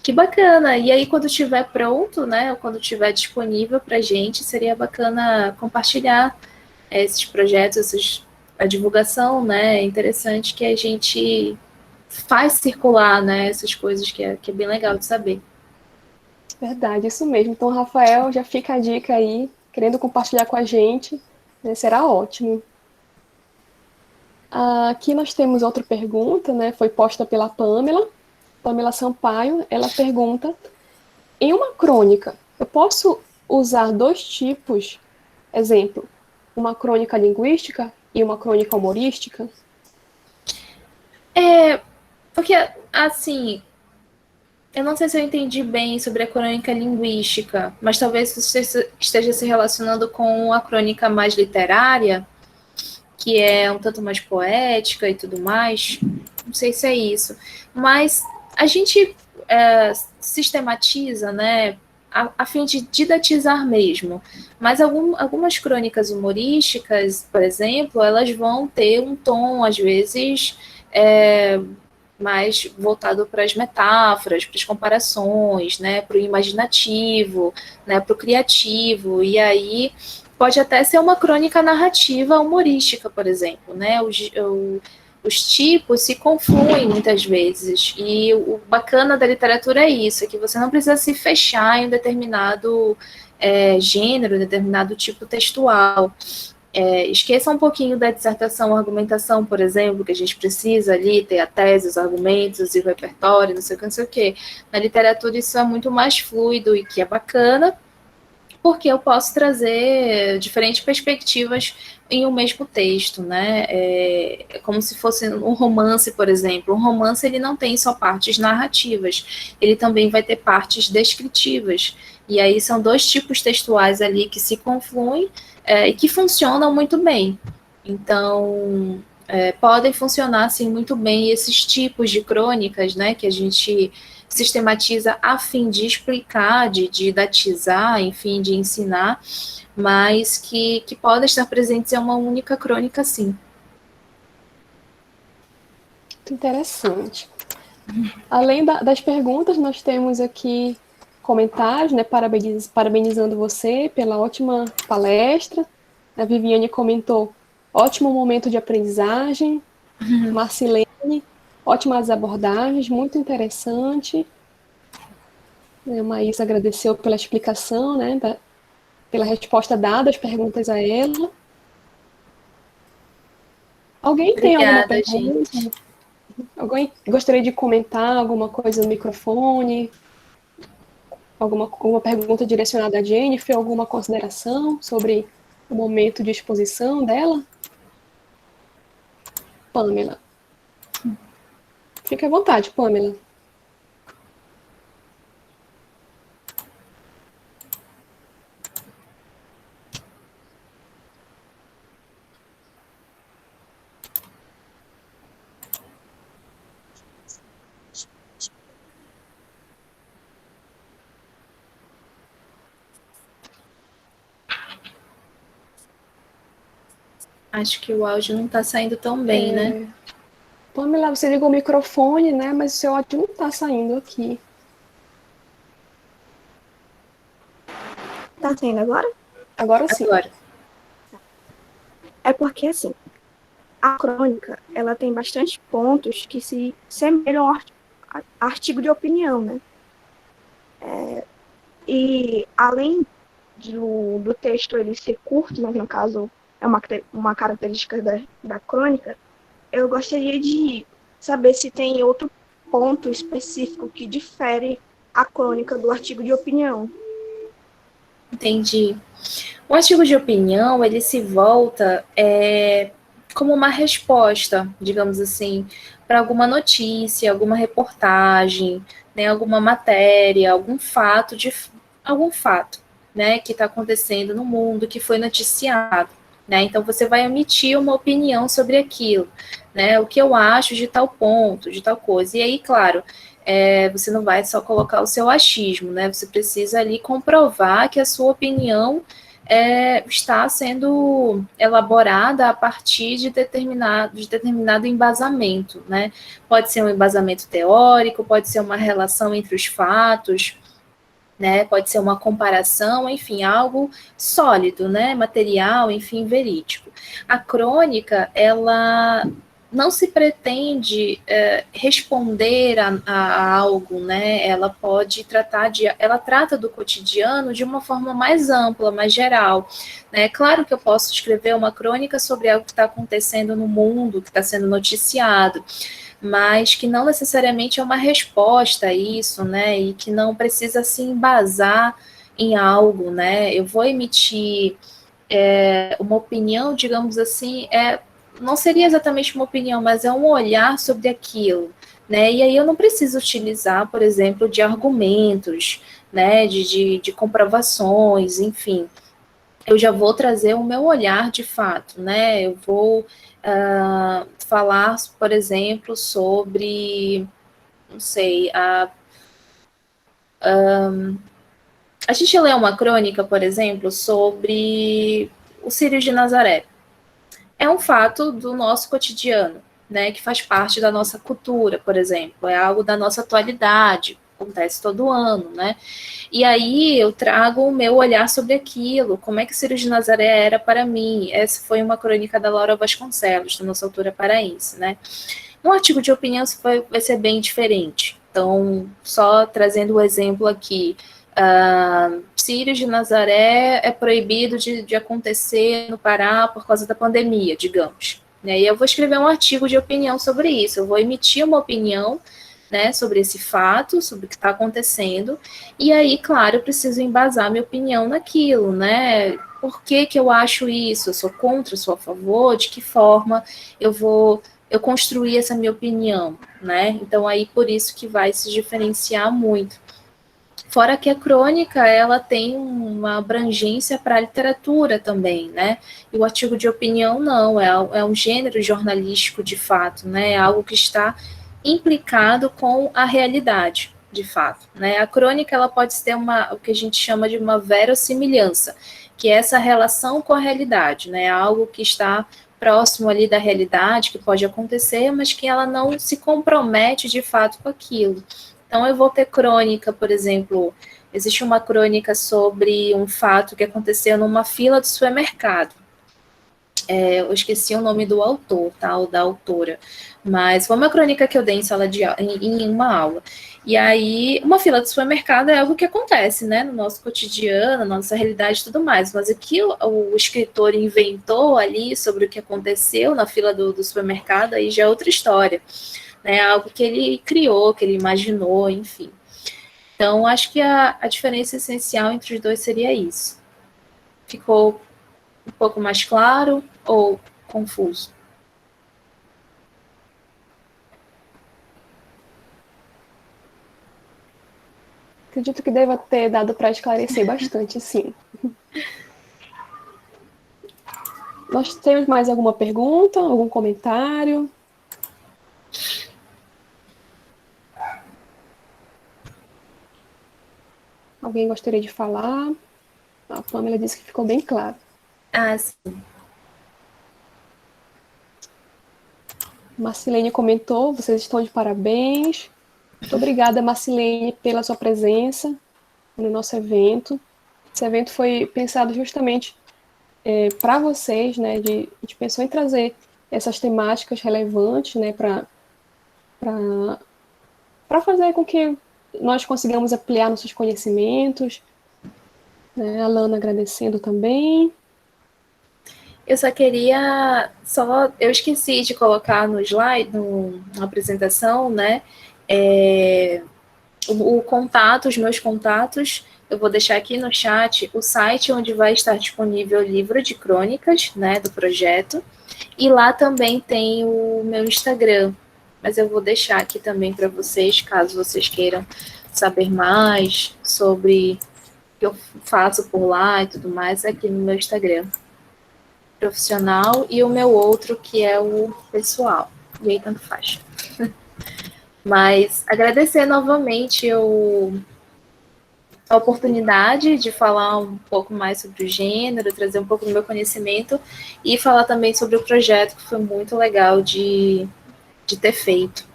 Que bacana. E aí, quando estiver pronto, né, ou quando estiver disponível para a gente, seria bacana compartilhar esses projetos, a divulgação, né? É interessante que a gente faz circular, né, essas coisas que é bem legal de saber. Verdade, isso mesmo. Então, Rafael, já fica a dica aí, querendo compartilhar com a gente, né, será ótimo. Aqui nós temos outra pergunta, né, foi posta pela Pamela Sampaio. Ela pergunta: em uma crônica, eu posso usar 2 tipos, exemplo, uma crônica linguística e uma crônica humorística? Porque, assim, eu não sei se eu entendi bem sobre a crônica linguística, mas talvez você esteja se relacionando com a crônica mais literária, que é um tanto mais poética e tudo mais. Não sei se é isso. Mas a gente sistematiza, né, a fim de didatizar mesmo. Mas algumas crônicas humorísticas, por exemplo, elas vão ter um tom, às vezes, mais voltado para as metáforas, para as comparações, né, para o imaginativo, né, para o criativo, e aí pode até ser uma crônica narrativa humorística, por exemplo, né, os tipos se confluem muitas vezes, e o bacana da literatura é isso, é que você não precisa se fechar em um determinado gênero, determinado tipo textual. Esqueça um pouquinho da dissertação, argumentação, por exemplo, que a gente precisa ali ter a tese, os argumentos e o repertório, não sei o que, não sei o que. Na literatura isso é muito mais fluido e que é bacana, porque eu posso trazer diferentes perspectivas em um mesmo texto, né? É como se fosse um romance, por exemplo. Um romance, ele não tem só partes narrativas, ele também vai ter partes descritivas. E aí são dois tipos textuais ali que se confluem e que funcionam muito bem. Então, podem funcionar, assim, muito bem esses tipos de crônicas, né, que a gente sistematiza a fim de explicar, de didatizar, enfim, de ensinar, mas que podem estar presentes em uma única crônica, sim. Muito interessante. Além das perguntas, nós temos aqui comentários, né, parabenizando você pela ótima palestra. A Viviane comentou, ótimo momento de aprendizagem. Marcilene, ótimas abordagens, muito interessante. A Maísa agradeceu pela explicação, né, pela resposta dada às perguntas a ela. Alguém tem alguma pergunta? Gente. Alguém gostaria de comentar alguma coisa no microfone? Alguma pergunta direcionada a Jennifer? Alguma consideração sobre o momento de exposição dela? Pamela. Fique à vontade, Pamela. Acho que o áudio não está saindo tão bem, né? Pamela, você ligou o microfone, né? Mas o seu áudio não está saindo aqui. Tá saindo agora? Agora sim. Agora. É porque, assim, a crônica, ela tem bastante pontos que se semelham ao artigo de opinião, né? E, além do texto ele ser curto, mas no caso é uma característica da crônica, eu gostaria de saber se tem outro ponto específico que difere a crônica do artigo de opinião. Entendi. O artigo de opinião, ele se volta como uma resposta, digamos assim, para alguma notícia, alguma reportagem, né, alguma matéria, algum fato, né, que está acontecendo no mundo, que foi noticiado. Né? Então, você vai emitir uma opinião sobre aquilo, né? O que eu acho de tal ponto, de tal coisa. E aí, claro, você não vai só colocar o seu achismo, né? Você precisa ali comprovar que a sua opinião está sendo elaborada a partir de determinado embasamento, né? Pode ser um embasamento teórico, pode ser uma relação entre os fatos, né? Pode ser uma comparação, enfim, algo sólido, né? Material, enfim, verídico. A crônica, ela não se pretende responder a algo, né? Ela pode ela trata do cotidiano de uma forma mais ampla, mais geral, né? Claro que eu posso escrever uma crônica sobre algo que está acontecendo no mundo, que está sendo noticiado, mas que não necessariamente é uma resposta a isso, né? E que não precisa se embasar em algo, né? Eu vou emitir uma opinião, digamos assim, não seria exatamente uma opinião, mas é um olhar sobre aquilo, né? E aí eu não preciso utilizar, por exemplo, de argumentos, né? De comprovações, enfim. Eu já vou trazer o meu olhar de fato, né? Eu vou falar, por exemplo, sobre, não sei, a gente lê uma crônica, por exemplo, sobre o Círio de Nazaré. É um fato do nosso cotidiano, né, que faz parte da nossa cultura, por exemplo, é algo da nossa atualidade. acontece todo ano, né? E aí eu trago o meu olhar sobre aquilo, como é que Círio de Nazaré era para mim. Essa foi uma crônica da Laura Vasconcelos, da nossa autora paraense, né? No artigo de opinião vai ser bem diferente. Então, só trazendo o exemplo aqui, Círio de Nazaré é proibido de acontecer no Pará por causa da pandemia, digamos. E aí eu vou escrever um artigo de opinião sobre isso, eu vou emitir uma opinião, né, sobre esse fato, sobre o que está acontecendo, e aí, claro, eu preciso embasar minha opinião naquilo, né? Por que eu acho isso? Eu sou contra, sou a favor? De que forma eu construí essa minha opinião, né? Então, aí, por isso que vai se diferenciar muito. Fora que a crônica, ela tem uma abrangência para a literatura também, né? E o artigo de opinião não, é um gênero jornalístico de fato, né? É algo que está implicado com a realidade, de fato, né? A crônica, ela pode ter o que a gente chama de uma verossimilhança, que é essa relação com a realidade, né? Algo que está próximo ali da realidade, que pode acontecer, mas que ela não se compromete de fato com aquilo. Então, eu vou ter crônica, por exemplo, existe uma crônica sobre um fato que aconteceu numa fila de supermercado. Eu esqueci o nome do autor, tá? Ou da autora. Mas foi uma crônica que eu dei em sala de aula, em uma aula. E aí, uma fila de supermercado é algo que acontece, né? No nosso cotidiano, na nossa realidade e tudo mais. Mas aqui o escritor inventou ali sobre o que aconteceu na fila do supermercado, aí já é outra história. Né, algo que ele criou, que ele imaginou, enfim. Então, acho que a diferença essencial entre os dois seria isso. Ficou um pouco mais claro ou confuso? Acredito que deva ter dado para esclarecer bastante, sim. Nós temos mais alguma pergunta, algum comentário? Alguém gostaria de falar? A Pamela disse que ficou bem claro. Sim. Marcilene comentou, vocês estão de parabéns. Muito obrigada, Marcilene, pela sua presença no nosso evento. Esse evento foi pensado justamente para vocês, né? A gente pensou em trazer essas temáticas relevantes, né? Para fazer com que nós consigamos ampliar nossos conhecimentos. Né? A Lana agradecendo também. Eu só queria, eu esqueci de colocar no slide, na apresentação, né, o contato, os meus contatos, eu vou deixar aqui no chat o site onde vai estar disponível o livro de crônicas, né, do projeto, e lá também tem o meu Instagram, mas eu vou deixar aqui também para vocês, caso vocês queiram saber mais sobre o que eu faço por lá e tudo mais, aqui no meu Instagram profissional e o meu outro, que é o pessoal. E aí, tanto faz. Mas agradecer novamente a oportunidade de falar um pouco mais sobre o gênero, trazer um pouco do meu conhecimento e falar também sobre o projeto, que foi muito legal de ter feito.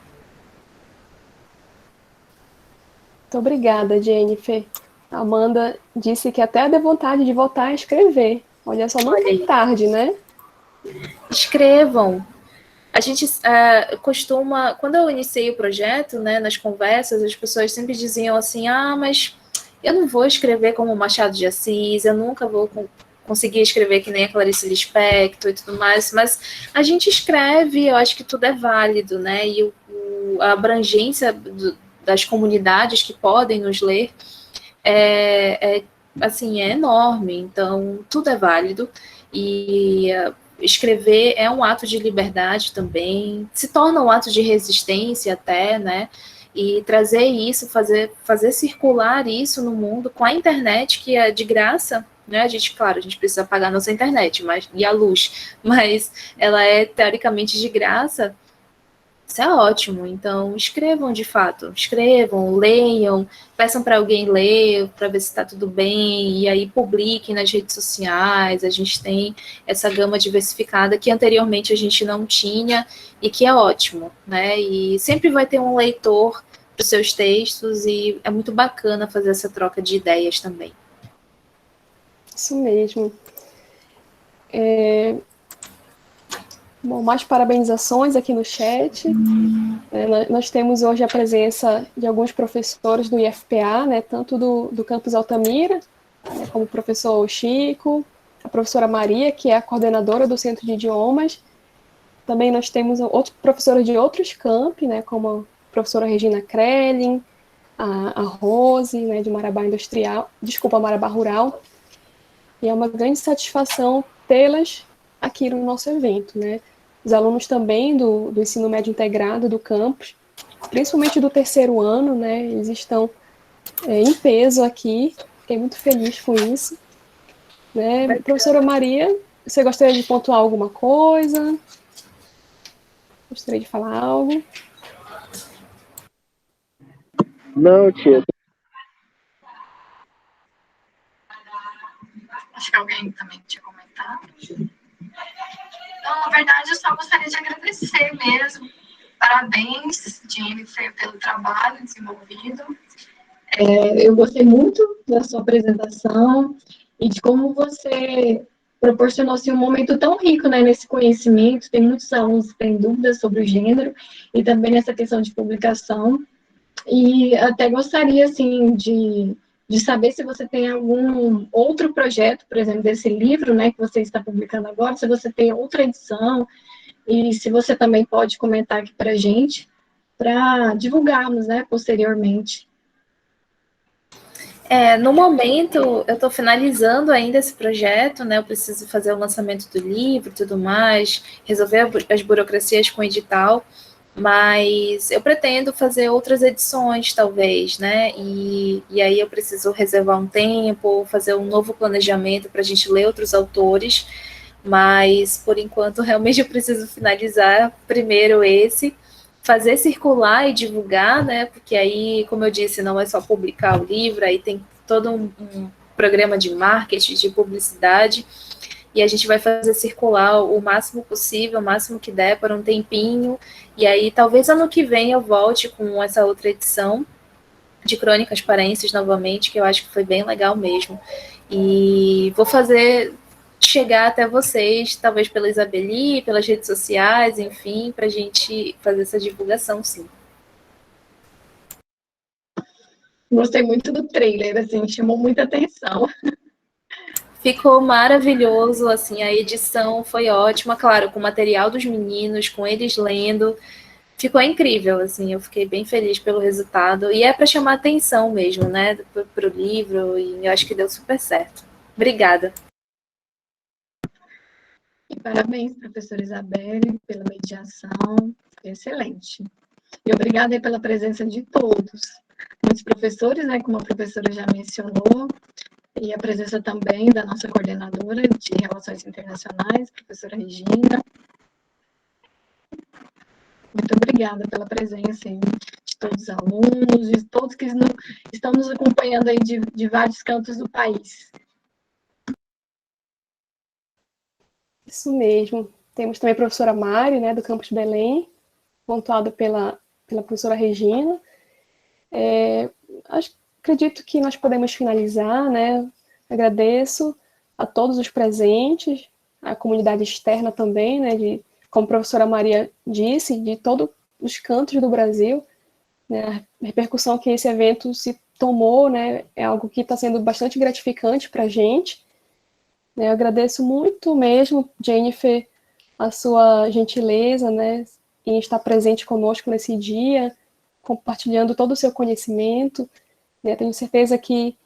Muito obrigada, Jennifer. A Amanda disse que até deu vontade de voltar a escrever. Olha só, não é tarde, né? Escrevam. A gente costuma... Quando eu iniciei o projeto, né, nas conversas, as pessoas sempre diziam assim, mas eu não vou escrever como Machado de Assis, eu nunca vou conseguir escrever que nem a Clarice Lispector e tudo mais, mas a gente escreve, eu acho que tudo é válido, né? E a abrangência das comunidades que podem nos ler assim, é enorme, então tudo é válido, e escrever é um ato de liberdade também, se torna um ato de resistência até, né, e trazer isso, fazer circular isso no mundo com a internet, que é de graça, né, claro, a gente precisa pagar a nossa internet, e a luz, mas ela é teoricamente de graça. Isso é ótimo, então escrevam de fato, escrevam, leiam, peçam para alguém ler, para ver se está tudo bem, e aí publiquem nas redes sociais. A gente tem essa gama diversificada que anteriormente a gente não tinha e que é ótimo, né? E sempre vai ter um leitor os seus textos, e é muito bacana fazer essa troca de ideias também. Isso mesmo. Bom, mais parabenizações aqui no chat. Nós temos hoje a presença de alguns professores do IFPA, né, tanto do campus Altamira, né, como o professor Chico, a professora Maria, que é a coordenadora do Centro de Idiomas. Também nós temos outros professores de outros campi, né, como a professora Regina Krellin, a Rose, né, de Marabá Industrial, desculpa, Marabá Rural. E é uma grande satisfação tê-las aqui no nosso evento, né? Os alunos também do ensino médio integrado do campus, principalmente do terceiro ano, né? Eles estão em peso aqui. Fiquei muito feliz com isso. Né? Professora Maria, você gostaria de pontuar alguma coisa? Gostaria de falar algo? Não, tia. Acho que alguém também tinha comentado. Então, na verdade, eu só gostaria de agradecer mesmo. Parabéns, Jennifer, pelo trabalho desenvolvido. Eu gostei muito da sua apresentação e de como você proporcionou assim, um momento tão rico, né, nesse conhecimento. Tem muitos alunos que têm dúvidas sobre o gênero e também nessa questão de publicação. E até gostaria, assim, de saber se você tem algum outro projeto, por exemplo, desse livro, né, que você está publicando agora, se você tem outra edição, e se você também pode comentar aqui para a gente, para divulgarmos, né, posteriormente. No momento, eu estou finalizando ainda esse projeto, né? Eu preciso fazer o lançamento do livro e tudo mais, resolver as burocracias com o edital, mas eu pretendo fazer outras edições, talvez, né? E aí eu preciso reservar um tempo, fazer um novo planejamento para a gente ler outros autores, mas, por enquanto, realmente eu preciso finalizar primeiro esse, fazer circular e divulgar, né? Porque aí, como eu disse, não é só publicar o livro, aí tem todo um programa de marketing, de publicidade, e a gente vai fazer circular o máximo possível, o máximo que der, por um tempinho, e aí talvez ano que vem eu volte com essa outra edição de Crônicas Paraenses novamente, que eu acho que foi bem legal mesmo. E vou fazer chegar até vocês, talvez pela Isabeli, pelas redes sociais, enfim, para a gente fazer essa divulgação, sim. Gostei muito do trailer, assim, chamou muita atenção. Ficou maravilhoso, assim, a edição foi ótima, claro, com o material dos meninos, com eles lendo, ficou incrível, assim, eu fiquei bem feliz pelo resultado, e é para chamar atenção mesmo, né, para o livro, e eu acho que deu super certo. Obrigada. E parabéns, professora Isabelle, pela mediação, excelente. E obrigada aí pela presença de todos, muitos professores, né, como a professora já mencionou, e a presença também da nossa coordenadora de Relações Internacionais, professora Regina. Muito obrigada pela presença aí de todos os alunos, de todos que estão nos acompanhando aí de vários cantos do país. Isso mesmo. Temos também a professora Mari, né, do Campus Belém, pontuado pela professora Regina. Acredito que nós podemos finalizar, né? Agradeço a todos os presentes, a comunidade externa também, né, como a professora Maria disse, de todos os cantos do Brasil, né, a repercussão que esse evento se tomou, né, é algo que está sendo bastante gratificante para a gente. Eu agradeço muito mesmo, Jennifer, a sua gentileza, né, em estar presente conosco nesse dia, compartilhando todo o seu conhecimento, né, tenho certeza que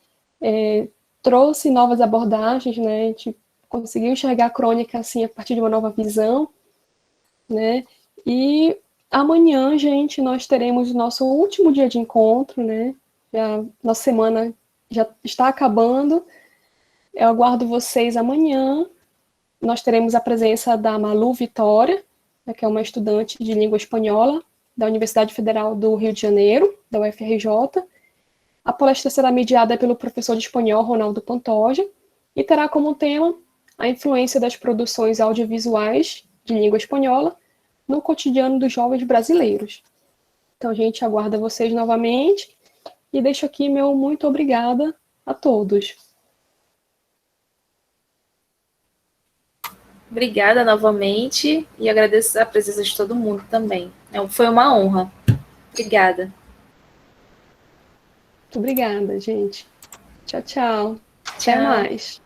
trouxe novas abordagens, né, a gente conseguiu enxergar a crônica assim, a partir de uma nova visão, né, e amanhã, gente, nós teremos o nosso último dia de encontro, né, nossa semana já está acabando, eu aguardo vocês amanhã, nós teremos a presença da Malu Vitória, né, que é uma estudante de língua espanhola da Universidade Federal do Rio de Janeiro, da UFRJ. A palestra será mediada pelo professor de espanhol Ronaldo Pantoja e terá como tema a influência das produções audiovisuais de língua espanhola no cotidiano dos jovens brasileiros. Então, a gente aguarda vocês novamente e deixo aqui meu muito obrigada a todos. Obrigada novamente e agradeço a presença de todo mundo também. Foi uma honra. Obrigada. Muito obrigada, gente. Tchau, tchau. Tchau. Até mais.